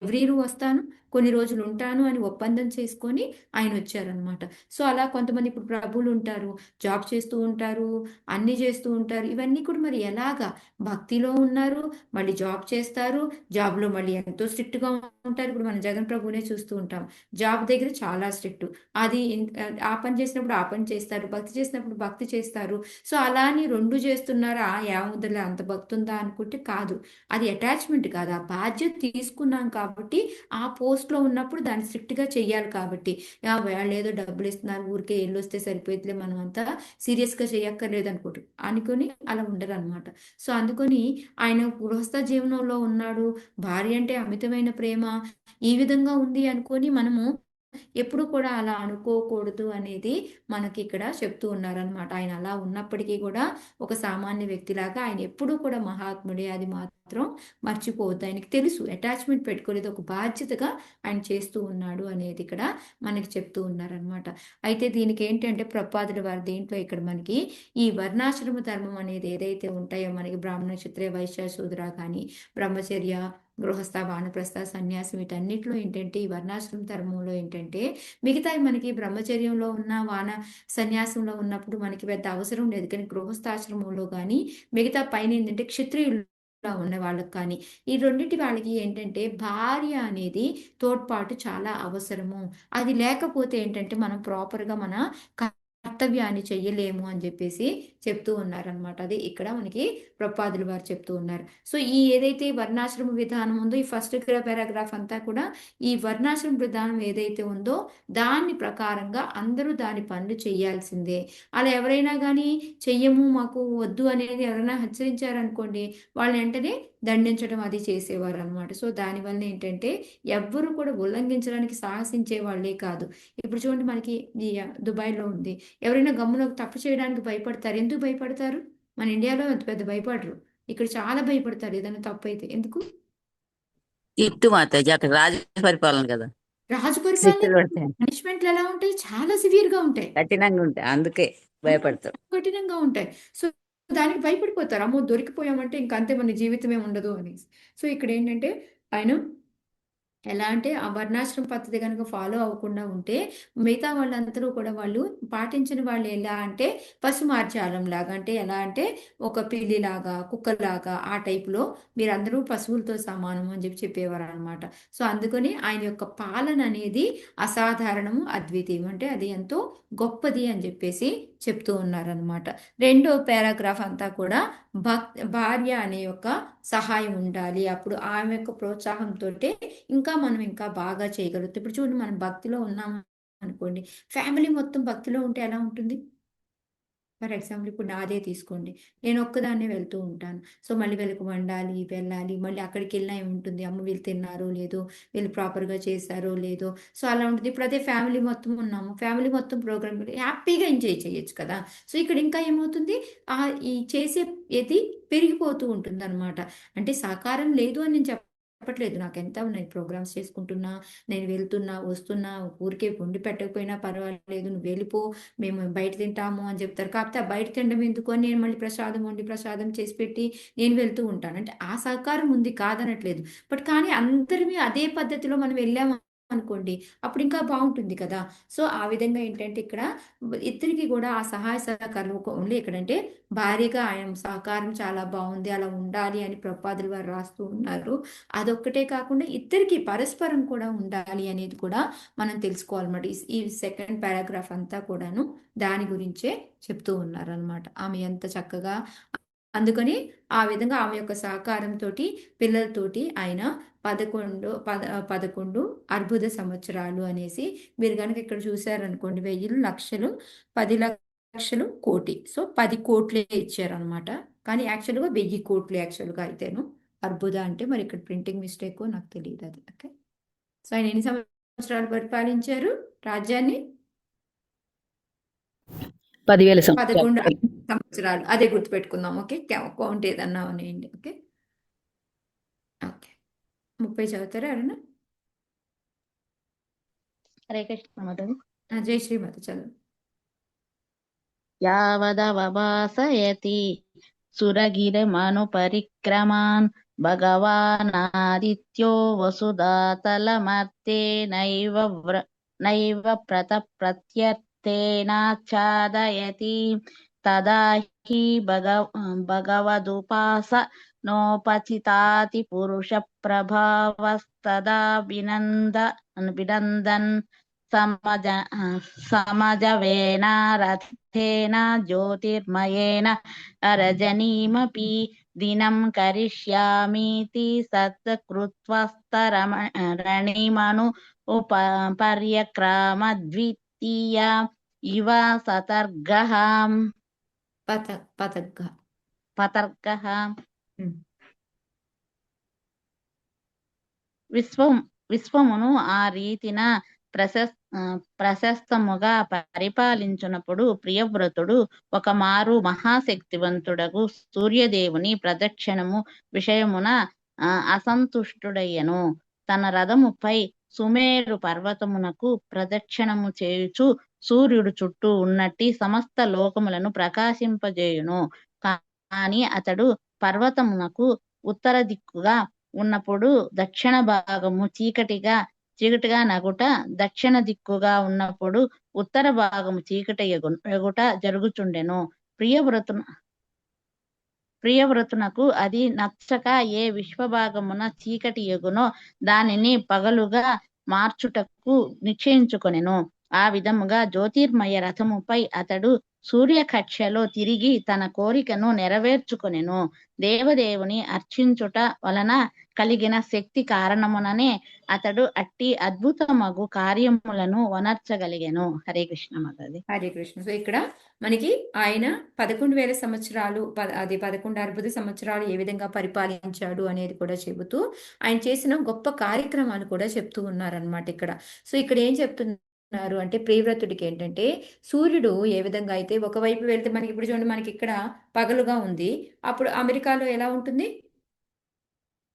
Speaker 1: ఎవ్రీ ఇయర్ వస్తాను, కొన్ని రోజులు ఉంటాను అని ఒప్పందం చేసుకొని ఆయన వచ్చారనమాట. సో అలా కొంతమంది ఇప్పుడు ప్రభువులు ఉంటారు, జాబ్ చేస్తూ ఉంటారు, అన్నీ చేస్తూ ఉంటారు, ఇవన్నీ కూడా మరి ఎలాగా భక్తిలో ఉన్నారు, మళ్ళీ జాబ్ చేస్తారు, జాబ్లో మళ్ళీ ఎంతో స్ట్రిక్ట్గా ఉంటారు. ఇప్పుడు మనం జగన్ ప్రభునే చూస్తూ ఉంటాం, జాబ్ దగ్గర చాలా స్ట్రిక్ట్, అది ఆ పని చేసినప్పుడు ఆ పని చేస్తారు, భక్తి చేసినప్పుడు భక్తి చేస్తారు. సో అలా అని రెండు చేస్తున్నారా ఏముందిలే అంత భక్తి ఉందా అనుకుంటే కాదు, అది అటాచ్మెంట్ కాదు, ఆ బాధ్యత తీసుకున్నాం కాబట్టి ఆ పోస్ట్లో ఉన్నప్పుడు దాన్ని స్ట్రిక్ట్గా చెయ్యాలి కాబట్టి. వాళ్ళు ఏదో డబ్బులు ఇస్తున్నారు ఊరికే వెళ్ళొస్తే సరిపోయిద్దిలే మనం అంతా సీరియస్గా చేయక్కర్లేదు అనుకుని అలా ఉండరు అనమాట. సో అందుకని ఆయన గృహస్థ జీవనంలో ఉన్నాడు, భార్య అంటే అమితమైన ప్రేమ, ఈ విధంగా ఉంది అనుకొని మనము ఎప్పుడు కూడా అలా అనుకోకూడదు అనేది మనకి ఇక్కడ చెప్తూ ఉన్నారనమాట. ఆయన అలా ఉన్నప్పటికీ కూడా ఒక సామాన్య వ్యక్తిలాగా ఆయన ఎప్పుడూ కూడా మహాత్ముడే, అది మాత్రం మర్చిపోవద్దు. ఆయనకి తెలుసు అటాచ్మెంట్ పెట్టుకోలేదు, ఒక బాధ్యతగా ఆయన చేస్తూ ఉన్నాడు అనేది ఇక్కడ మనకి చెప్తూ ఉన్నారనమాట. అయితే దీనికి ఏంటంటే ప్రపాదుల వారి దీంట్లో ఇక్కడ మనకి ఈ వర్ణాశ్రమ ధర్మం అనేది ఏదైతే ఉంటాయో మనకి బ్రాహ్మణ క్షత్రియ వైశ్య శూద్ర కానీ బ్రహ్మచర్య గృహస్థ వానప్రస్థ సన్యాసం వీటన్నిటిలో ఏంటంటే ఈ వర్ణాశ్రమ ధర్మంలో ఏంటంటే మిగతా మనకి బ్రహ్మచర్యంలో ఉన్న వాన సన్యాసంలో ఉన్నప్పుడు మనకి పెద్ద అవసరం లేదు, కానీ గృహస్థాశ్రమంలో కానీ మిగతా పైన ఏంటంటే క్షత్రియులు ఉన్న వాళ్ళకి కానీ ఈ రెండింటి వాళ్ళకి ఏంటంటే భార్య అనేది తోడ్పాటు చాలా అవసరము. అది లేకపోతే ఏంటంటే మనం ప్రాపర్గా మన కర్తవ్యాన్ని చెయ్యలేము అని చెప్పేసి చెప్తూ ఉన్నారనమాట. అది ఇక్కడ మనకి ప్రపాదులు వారు చెప్తూ ఉన్నారు. సో ఈ ఏదైతే వర్ణాశ్రమ విధానం ఉందో ఈ ఫస్ట్ పారాగ్రాఫ్ అంతా కూడా ఈ వర్ణాశ్రమ విధానం ఏదైతే ఉందో దాని ప్రకారంగా అందరూ దాని పనులు చేయాల్సిందే. అలా ఎవరైనా కానీ చెయ్యము మాకు వద్దు అనేది ఎవరైనా హెచ్చరించారనుకోండి వాళ్ళు వెంటనే దండించడం అది చేసేవారు అనమాట. సో దానివల్ల ఏంటంటే ఎవ్వరు కూడా ఉల్లంఘించడానికి సాహసించే వాళ్ళే కాదు. ఇప్పుడు చూడండి మనకి ఈ దుబాయ్లో ఉంది, ఎవరైనా గమ్మున తప్పు చేయడానికి భయపడతారు. ఎందుకు భయపడతారు? మన ఇండియాలో అంత పెద్ద భయపడరు, ఇక్కడ చాలా భయపడతారు ఏదైనా తప్పు అయితే. ఎందుకు?
Speaker 3: తిట్టు మాతాజీ, అక్కడ రాజ పరిపాలన కదా,
Speaker 1: రాజు
Speaker 3: శిక్షలు
Speaker 1: పరిపాలన
Speaker 3: పడతాయి,
Speaker 1: పనిష్మెంట్లు ఎలా ఉంటాయి? చాలా సివియర్ గా ఉంటాయి,
Speaker 3: కఠినంగా ఉంటాయి, అందుకే భయపడతారు.
Speaker 1: కఠినంగా ఉంటాయి. సో దానికి భయపడిపోతారు, అమ్మో దొరికిపోయామంటే ఇంక అంతే మన జీవితమే ఉండదు అని. సో ఇక్కడ ఏంటంటే ఆయన ఎలా అంటే ఆ వర్ణాశ్రమ పద్ధతి కనుక ఫాలో అవ్వకుండా ఉంటే మిగతా వాళ్ళందరూ కూడా వాళ్ళు పాటించిన వాళ్ళు ఎలా అంటే పశుమార్జాలం లాగా, అంటే ఎలా అంటే ఒక పిల్లిలాగా కుక్కలాగా ఆ టైపులో మీరందరూ పశువులతో సమానం అని చెప్పేవారు అనమాట. సో అందుకని ఆయన యొక్క పాలన అనేది అసాధారణము, అద్వితీయం, అంటే అది ఎంతో గొప్పది అని చెప్పేసి చెప్తూ ఉన్నారనమాట. రెండో పారాగ్రాఫ్ అంతా కూడా భార్య అనే యొక్క సహాయం ఉండాలి, అప్పుడు ఆమె యొక్క ప్రోత్సాహంతో ఇంకా మనం ఇంకా బాగా చేయగలుగుతాం. ఇప్పుడు చూడండి మనం భక్తిలో ఉన్నాము అనుకోండి, ఫ్యామిలీ మొత్తం భక్తిలో ఉంటే ఎలా ఉంటుంది? ఫర్ ఎగ్జాంపుల్ ఇప్పుడు నాదే తీసుకోండి, నేను ఒక్కదాన్నే వెళ్తూ ఉంటాను. సో మళ్ళీ వీళ్ళకి వండాలి, వెళ్ళాలి, మళ్ళీ అక్కడికి వెళ్ళినా ఏముంటుంది, అమ్మ వీళ్ళు తిన్నారో లేదో, వీళ్ళు ప్రాపర్గా చేశారో లేదో, సో అలా ఉంటుంది. ఇప్పుడు అదే ఫ్యామిలీ మొత్తం ఉన్నాము, ఫ్యామిలీ మొత్తం ప్రోగ్రామ్ హ్యాపీగా ఎంజాయ్ చేయొచ్చు కదా. సో ఇక్కడ ఇంకా ఏమవుతుంది, ఈ చేసే ఏది పెరిగిపోతూ ఉంటుంది అనమాట. అంటే సహకారం లేదు అని నేను చెప్పట్లేదు, నాకు ఎంత ఉన్నాయి ప్రోగ్రామ్స్ చేసుకుంటున్నా, నేను వెళ్తున్నా వస్తున్నా, ఊరికే వండి పెట్టకపోయినా పర్వాలేదు, నువ్వు వెళ్ళిపో, మేము బయట తింటాము అని చెప్తారు. కాకపోతే ఆ బయట తినడం ఎందుకు అని నేను మళ్ళీ ప్రసాదం వండి ప్రసాదం చేసి పెట్టి నేను వెళ్తూ ఉంటాను. అంటే ఆ సహకారం ఉంది కాదనట్లేదు, బట్ కానీ అందరినీ అదే పద్ధతిలో మనం వెళ్ళాము అనుకోండి అప్పుడు ఇంకా బాగుంటుంది కదా. సో ఆ విధంగా ఏంటంటే ఇక్కడ ఇద్దరికి కూడా ఆ సహాయ సహకారం ఓన్లీ ఎక్కడంటే భార్యగా ఆయన సహకారం చాలా బాగుంది, అలా ఉండాలి అని ప్రపాదులు వారు రాస్తూ ఉన్నారు. అదొక్కటే కాకుండా ఇద్దరికి పరస్పరం కూడా ఉండాలి అనేది కూడా మనం తెలుసుకోవాలన్నమాట. ఈ సెకండ్ పారాగ్రాఫ్ అంతా కూడాను దాని గురించే చెప్తూ ఉన్నారనమాట. ఆమె ఎంత చక్కగా, అందుకని ఆ విధంగా ఆమె యొక్క సహకారంతో పిల్లలతోటి ఆయన 11 అర్బుద సంవత్సరాలు అనేసి మీరు కనుక ఇక్కడ చూసారనుకోండి, 1000 లక్షలు 10 లక్షలు కోటి, సో 10 కోట్లే ఇచ్చారనమాట. కానీ యాక్చువల్గా 1000 కోట్లు యాక్చువల్గా అయితేను అర్బుద అంటే, మరి ఇక్కడ ప్రింటింగ్ మిస్టేక్ నాకు తెలియదు అది. ఓకే, సో ఆయన ఎన్ని సంవత్సరాలు పరిపాలించారు రాజ్యాన్ని?
Speaker 7: 10,000
Speaker 1: 11
Speaker 7: సంవత్సరాలు.
Speaker 1: సంవత్సరాలు, అదే గుర్తుపెట్టుకుందాం. ఓకే, కౌంట్ ఏదన్నా ఉన్నాయండి. ఓకే ఓకే 30 చదువుతారా ఎవరన్నా?
Speaker 6: హరే కృష్ణ మాతాజీ.
Speaker 1: జై శ్రీమతి చదువు.
Speaker 6: యావదవభాసయతి సురగిరమను పరిక్రమాన్ భగవానాదిత్యో వసుధాతలమర్తే నైవ ప్రత్యర్థేనాచ్ఛాదయతి తదా హి భగవదుపాస నోపచితాతి పురుష ప్రభావస్తదా వినందన్ సమజవేన రథేన జ్యోతిర్మయేన రజనీమపి దినం కరిష్యామీతి సత్కృత్వస్తరణిమను పర్యక్రమద్వితీయ ఇవ సతర్గః పతర్గః విశ్వమును ఆ రీతిన ప్రశస్తముగా పరిపాలించునప్పుడు ప్రియవ్రతుడు ఒక మారు మహాశక్తివంతుడగు సూర్యదేవుని ప్రదక్షిణము విషయమున అసంతుష్టుడయ్యను. తన రథముపై సుమేరు పర్వతమునకు ప్రదక్షిణము చేయుచు సూర్యుడు చుట్టూ ఉన్నట్టి సమస్త లోకములను ప్రకాశింపజేయును. కాని అతడు పర్వతమునకు ఉత్తర దిక్కుగా ఉన్నప్పుడు దక్షిణ భాగము చీకటిగా నగుట, దక్షిణ దిక్కుగా ఉన్నప్పుడు ఉత్తర భాగము చీకటి ఎగుట జరుగుచుండెను. ప్రియవ్రతునకు అది నచ్చక ఏ విశ్వభాగమున చీకటి ఎగునో దానిని పగలుగా మార్చుటకు నిశ్చయించుకొనెను. ఆ విధముగా జ్యోతిర్మయ రథముపై అతడు సూర్యకక్ష్యలో తిరిగి తన కోరికను నెరవేర్చుకొనెను. దేవదేవుని అర్చించుట వలన కలిగిన శక్తి కారణముననే అతడు అట్టి అద్భుతమగు కార్యములను వనర్చగలిగెను. హరే కృష్ణ మాతాజీ.
Speaker 1: హరే కృష్ణ. సో ఇక్కడ మనకి ఆయన 11,000 సంవత్సరాలు అది 11 అద్భుత సంవత్సరాలు ఏ విధంగా పరిపాలించాడు అనేది కూడా చెబుతూ ఆయన చేసిన గొప్ప కార్యక్రమాలు కూడా చెప్తూ ఉన్నారనమాట ఇక్కడ. సో ఇక్కడ ఏం చెప్తున్నారు అంటే ప్రియవ్రతుడికి ఏంటంటే సూర్యుడు ఏ విధంగా అయితే ఒకవైపు వెళ్తే మనకి ఇప్పుడు చూడండి, మనకి ఇక్కడ పగలుగా ఉంది, అప్పుడు అమెరికాలో ఎలా ఉంటుంది?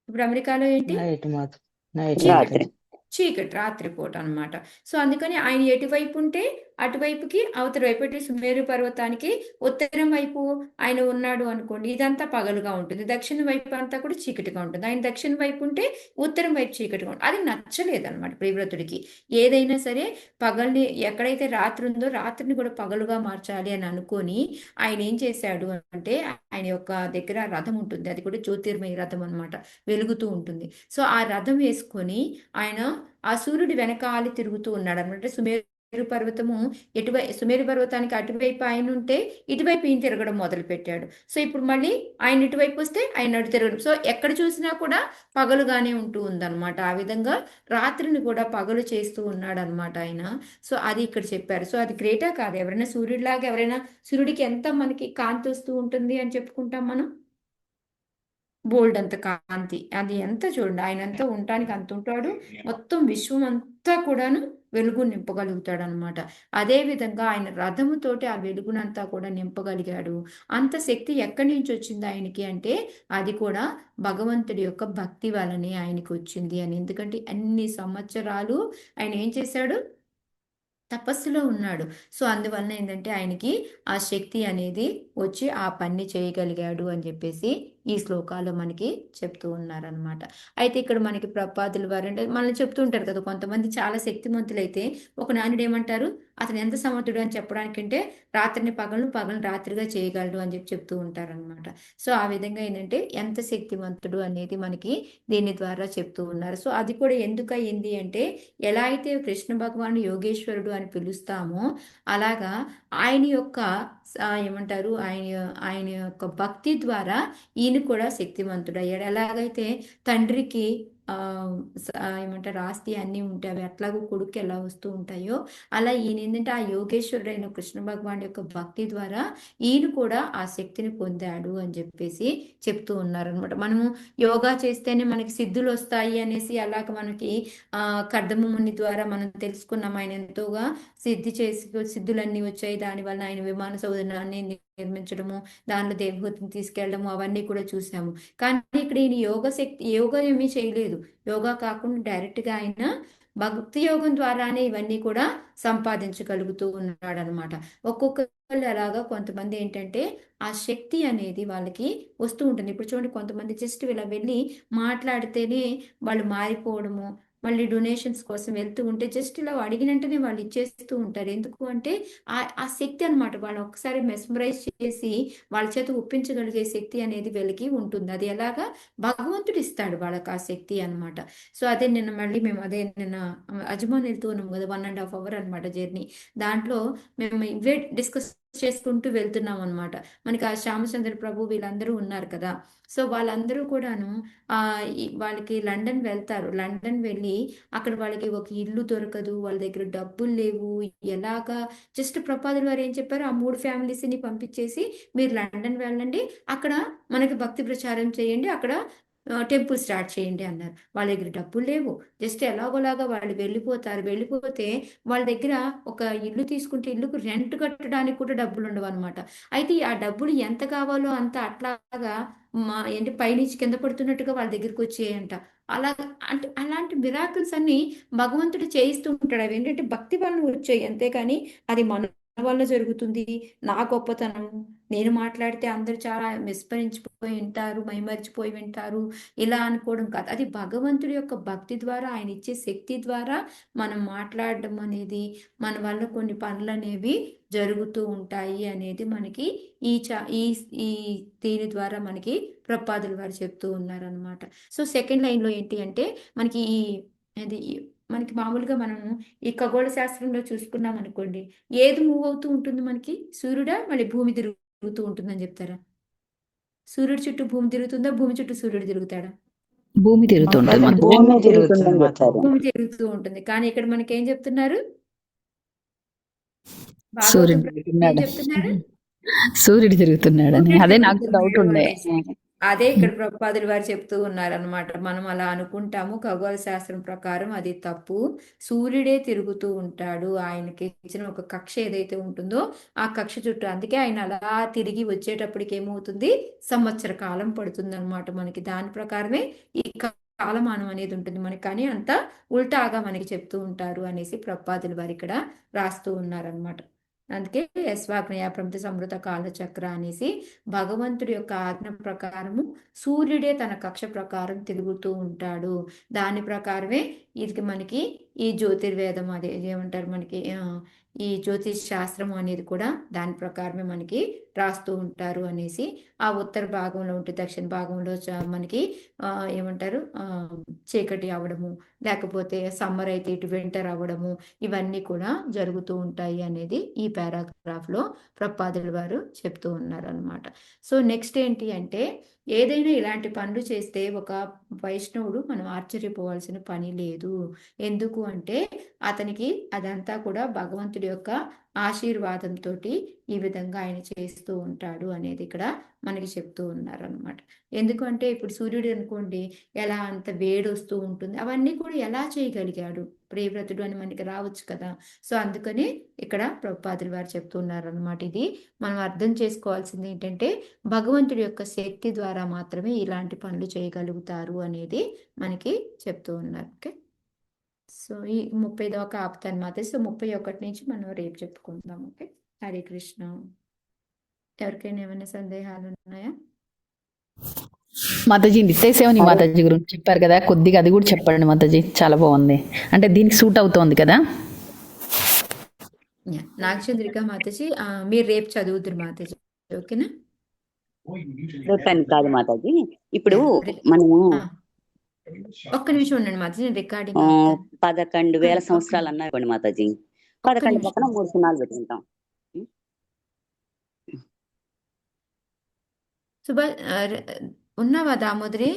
Speaker 1: ఇప్పుడు అమెరికాలో ఏంటి?
Speaker 2: నైట్
Speaker 1: చీకటి, చీకటి రాత్రిపూట అన్నమాట. సో అందుకని ఆయన ఎటువైపు ఉంటే అటువైపుకి అవతల వైపు ఇటు సుమేరు పర్వతానికి ఉత్తరం వైపు ఆయన ఉన్నాడు అనుకోండి, ఇదంతా పగలుగా ఉంటుంది. దక్షిణ వైపు అంతా కూడా చీకటిగా ఉంటుంది. ఆయన దక్షిణ వైపు ఉంటే ఉత్తరం వైపు చీకటిగా ఉంటుంది. అది నచ్చలేదు అనమాట ప్రియవ్రతుడికి. ఏదైనా సరే పగల్ని, ఎక్కడైతే రాత్రి ఉందో రాత్రిని కూడా పగలుగా మార్చాలి అని అనుకొని ఆయన ఏం చేశాడు అంటే ఆయన యొక్క దగ్గర రథం ఉంటుంది, అది కూడా జ్యోతిర్మయ రథం అనమాట, వెలుగుతూ ఉంటుంది. సో ఆ రథం వేసుకొని ఆయన ఆ సూర్యుడి వెనకాలి తిరుగుతూ ఉన్నాడు అనమాట. సుమేరు పర్వతము సుమేరు పర్వతానికి అటువైపు ఆయన ఉంటే ఇటువైపు ఈయన తిరగడం మొదలు పెట్టాడు. సో ఇప్పుడు మళ్ళీ ఆయన ఇటువైపు వస్తే ఆయన అటు తిరగడం. సో ఎక్కడ చూసినా కూడా పగలుగానే ఉంటూ ఉందన్నమాట. ఆ విధంగా రాత్రిని కూడా పగలు చేస్తూ ఉన్నాడు అనమాట ఆయన. సో అది ఇక్కడ చెప్పారు. సో అది గ్రేటా కాదు? ఎవరైనా సూర్యుడిలాగా, ఎవరైనా సూర్యుడికి ఎంత మనకి కాంతి వస్తూ ఉంటుంది అని చెప్పుకుంటాం మనం, బోల్డ్ అంత కాంతి, అది ఎంత చూడండి, ఆయన అంతా ఉండటానికి అంత ఉంటాడు, మొత్తం విశ్వం అంతా కూడాను వెలుగు నింపగలుగుతాడు అనమాట. అదే విధంగా ఆయన రథముతోటి ఆ వెలుగునంతా కూడా నింపగలిగాడు. అంత శక్తి ఎక్కడి నుంచి వచ్చింది ఆయనకి అంటే అది కూడా భగవంతుడి యొక్క భక్తి వలనే ఆయనకి వచ్చింది అని. ఎందుకంటే అన్ని సంవత్సరాలు ఆయన ఏం చేశాడు? తపస్సులో ఉన్నాడు. సో అందువలన ఏంటంటే ఆయనకి ఆ శక్తి అనేది వచ్చి ఆ పని చేయగలిగాడు అని చెప్పేసి ఈ శ్లోకాలు మనకి చెప్తూ ఉన్నారనమాట. అయితే ఇక్కడ మనకి ప్రపాదుల వారు అంటే మనల్ని చెప్తూ ఉంటారు కదా, కొంతమంది చాలా శక్తిమంతులైతే ఒక నానుడు ఏమంటారు, అతను ఎంత సమర్థుడు అని చెప్పడానికంటే రాత్రిని పగలను పగలను రాత్రిగా చేయగలడు అని చెప్పి చెప్తూ ఉంటారనమాట. సో ఆ విధంగా ఏంటంటే ఎంత శక్తివంతుడు అనేది మనకి దీని ద్వారా చెప్తూ ఉన్నారు. సో అది కూడా ఎందుకు అయింది అంటే ఎలా అయితే కృష్ణ భగవాను యోగేశ్వరుడు అని పిలుస్తామో అలాగా ఆయన యొక్క ఏమంటారు, ఆయన యొక్క భక్తి ద్వారా ఈయన కూడా శక్తివంతుడు అయ్యాడు. ఎలాగైతే తండ్రికి ఏమంటారు ఆస్తి అన్నీ ఉంటాయి, అవి అట్లాగూ కొడుకు ఎలా వస్తూ ఉంటాయో అలా ఈయన ఏంటంటే ఆ యోగేశ్వరుడైన కృష్ణ భగవాన్ యొక్క భక్తి ద్వారా ఈయన కూడా ఆ శక్తిని పొందాడు అని చెప్పేసి చెప్తూ ఉన్నారు అనమాట. మనము యోగా చేస్తేనే మనకి సిద్ధులు వస్తాయి అనేసి అలాగ మనకి కర్దమ ముని ద్వారా మనం తెలుసుకున్నాం. ఆయన ఎంతోగా సిద్ధులన్నీ వచ్చాయి, దానివల్ల ఆయన విమాన సౌధాన్ని నిర్మించడము, దానిలో దేవహూతిని తీసుకెళ్ళడము అవన్నీ కూడా చూసాము. కానీ ఇక్కడ ఈయన యోగా ఏమీ చేయలేదు. యోగా కాకుండా డైరెక్ట్గా ఆయన భక్తి యోగం ద్వారానే ఇవన్నీ కూడా సంపాదించగలుగుతూ ఉన్నాడు అనమాట. ఒక్కొక్కరు అలాగా కొంతమంది ఏంటంటే ఆ శక్తి అనేది వాళ్ళకి వస్తూ ఉంటుంది. ఇప్పుడు చూడండి, కొంతమంది జస్ట్ ఇలా వెళ్ళి మాట్లాడితేనే వాళ్ళు మారిపోవడము, మళ్ళీ డొనేషన్స్ కోసం వెళ్తూ ఉంటే జస్ట్ ఇలా అడిగిన వెంటనే వాళ్ళు ఇచ్చేస్తూ ఉంటారు. ఎందుకు అంటే ఆ శక్తి అనమాట, వాళ్ళు ఒకసారి మెస్మరైజ్ చేసి వాళ్ళ చేత ఒప్పించగలిగే శక్తి అనేది వీళ్ళకి ఉంటుంది. అది ఎలాగా భగవంతుడు ఇస్తాడు వాళ్ళకి ఆ శక్తి అనమాట. సో అదే నిన్న అజ్మాన్ వెళ్తూ ఉన్నాం కదా, 1.5 hour అనమాట జర్నీ. దాంట్లో మేము ఇవే డిస్కస్ చేసుకుంటూ వెళ్తున్నాం అనమాట. మనకి ఆ శ్యామచంద్ర ప్రభు వీళ్ళందరూ ఉన్నారు కదా. సో వాళ్ళందరూ కూడాను వాళ్ళకి లండన్ వెళ్తారు. లండన్ వెళ్ళి అక్కడ వాళ్ళకి ఒక ఇల్లు దొరకదు, వాళ్ళ దగ్గర డబ్బులు లేవు. ఎలాగా జస్ట్ ప్రపాదుల వారు ఏం చెప్పారు, ఆ 3 ఫ్యామిలీస్ని పంపించేసి మీరు లండన్ వెళ్ళండి, అక్కడ మనకి భక్తి ప్రచారం చేయండి, అక్కడ టెంపుల్ స్టార్ట్ చేయండి అన్నారు. వాళ్ళ దగ్గర డబ్బులు లేవు, జస్ట్ ఎలాగోలాగా వాళ్ళు వెళ్ళిపోతారు. వెళ్ళిపోతే వాళ్ళ దగ్గర ఒక ఇల్లు తీసుకుంటే ఇల్లుకు రెంట్ కట్టడానికి కూడా డబ్బులు ఉండవు అనమాట. అయితే ఆ డబ్బులు ఎంత కావాలో అంత అట్లాగా ఏంటి పైనుంచి కింద పడుతున్నట్టుగా వాళ్ళ దగ్గరికి వచ్చేయంట. అలా అంటే అలాంటి మిరాకిల్స్ అన్ని భగవంతుడు చేయిస్తూ ఉంటాడు. అవి ఏంటంటే భక్తి వలన వచ్చాయి, అంతేకాని అది వల్ల జరుగుతుంది, నా గొప్పతనం, నేను మాట్లాడితే అందరూ చాలా విస్మరించిపోయి వింటారు, మైమరిచిపోయి వింటారు, ఇలా అనుకోవడం కాదు. అది భగవంతుడి యొక్క భక్తి ద్వారా, ఆయన ఇచ్చే శక్తి ద్వారా మనం మాట్లాడడం అనేది, మన వల్ల కొన్ని పనులు అనేవి జరుగుతూ ఉంటాయి అనేది మనకి ఈ ఈ దీని ద్వారా మనకి ప్రపాదుల వారు చెప్తూ ఉన్నారనమాట. సో సెకండ్ లైన్లో ఏంటి అంటే మనకి అది మనకి మామూలుగా మనం ఈ ఖగోళ శాస్త్రంలో చూసుకున్నాం అనుకోండి, ఏది మూవ్ అవుతూ ఉంటుంది మనకి? సూర్యుడా, మళ్ళీ భూమి తిరుగుతూ ఉంటుందని చెప్తారా? సూర్యుడి చుట్టూ భూమి తిరుగుతుందా, భూమి చుట్టూ సూర్యుడు తిరుగుతాడా?
Speaker 7: భూమి తిరుగుతుంటుంది మాతాజీ.
Speaker 2: భూమి తిరుగుతుందని చెప్పారు.
Speaker 1: భూమి తిరుగుతూ ఉంటుంది. కానీ ఇక్కడ మనకి ఏం చెప్తున్నారు?
Speaker 7: సూర్యుడు
Speaker 1: భాగవతం ఏం
Speaker 7: తిరుగుతున్నాడు,
Speaker 1: చెప్తున్నారు?
Speaker 7: సూర్యుడు తిరుగుతున్నాడని.
Speaker 1: సూర్యుడు
Speaker 7: అదే నాకు డౌట్
Speaker 1: తిరుగుతున్నాడు
Speaker 7: ఉండే.
Speaker 1: అనేసి. అదే ఇక్కడ ప్రభుపాదులు వారు చెప్తూ ఉన్నారనమాట. మనం అలా అనుకుంటాము, ఖగోళ శాస్త్రం ప్రకారం అది తప్పు. సూర్యుడే తిరుగుతూ ఉంటాడు. ఆయనకి ఇచ్చిన ఒక కక్ష ఏదైతే ఉంటుందో ఆ కక్ష చుట్టూ, అందుకే ఆయన అలా తిరిగి వచ్చేటప్పటికి ఏమవుతుంది, సంవత్సర కాలం పడుతుంది అనమాట మనకి. దాని ప్రకారమే ఈ కాలమానం అనేది ఉంటుంది మనకి. కానీ అంతా ఉల్టాగా మనకి చెప్తూ ఉంటారు అనేసి ప్రభుపాదులు వారు ఇక్కడ రాస్తూ ఉన్నారనమాట. అందుకే యస్వాగ్నయ ప్రమిత సమృత కాలచక్ర అనేసి భగవంతుడి యొక్క ఆజ్ఞ ప్రకారము సూర్యుడే తన కక్ష ప్రకారం తిరుగుతూ ఉంటాడు. దాని ప్రకారమే ఇది మనకి ఈ జ్యోతిర్వేదం, అదే ఏమంటారు మనకి ఈ జ్యోతిష్ శాస్త్రం అనేది కూడా దాని ప్రకారమే మనకి రాస్తూ ఉంటారు అనేసి. ఆ ఉత్తర భాగంలో ఉంటే దక్షిణ భాగంలో మనకి ఏమంటారు చీకటి అవ్వడము, లేకపోతే సమ్మర్ అయితే ఇటు వింటర్ అవ్వడము, ఇవన్నీ కూడా జరుగుతూ ఉంటాయి అనేది ఈ పారాగ్రాఫ్లో ప్రభుపాదుల వారు చెప్తూ ఉన్నారు అనమాట. సో నెక్స్ట్ ఏంటి అంటే, ఏదైనా ఇలాంటి పనులు చేస్తే ఒక వైష్ణవుడు మనం ఆశ్చర్యపోవాల్సిన పని లేదు. ఎందుకు అంటే అతనికి అదంతా కూడా భగవంతుడి యొక్క ఆశీర్వాదంతో ఈ విధంగా ఆయన చేస్తూ ఉంటాడు అనేది ఇక్కడ మనకి చెప్తూ ఉన్నారు అనమాట. ఎందుకంటే ఇప్పుడు సూర్యుడు అనుకోండి ఎలా అంత వేడి వస్తూ ఉంటుంది, అవన్నీ కూడా ఎలా చేయగలిగాడు ప్రియవ్రతుడు అని మనకి రావచ్చు కదా. సో అందుకని ఇక్కడ ప్రభుపాదులు వారు చెప్తున్నారు అనమాట. ఇది మనం అర్థం చేసుకోవాల్సింది ఏంటంటే భగవంతుడి యొక్క శక్తి ద్వారా మాత్రమే ఇలాంటి పనులు చేయగలుగుతారు అనేది మనకి చెప్తూ ఉన్నారు. ఓకే, సో ఈ 30 దాకా ఆపుతాను మాత్రం. సో 31 నుంచి మనం రేపు చెప్పుకుందాం. ఓకే, హరే కృష్ణ. ఎవరికైనా ఏమైనా సందేహాలు ఉన్నాయా?
Speaker 7: మాతాజీ నిత్యసేవని మాతాజీ గురించి చెప్పారు కదా, కొద్దిగా అది కూడా చెప్పండి మాతాజీ, చాలా బాగుంది. అంటే దీనికి సూట్ అవుతోంది కదా.
Speaker 1: నాగచంద్రిక మాతాజీ, మీరు రేపు చదువుతురు మాతాజీ, ఓకేనా?
Speaker 3: రేపని కాదు మాతాజీ, ఇప్పుడు మనము
Speaker 1: ఒక్క నిమిషం ఉండండి మాతాజీ, నేను రికార్డింగ్
Speaker 3: 11,000 సంవత్సరాలు అన్నారు మాతాజీ. 11 పక్కన 3 సున్నాలు పెట్టుకుంటాం.
Speaker 1: ఉన్నావా దామోదరి?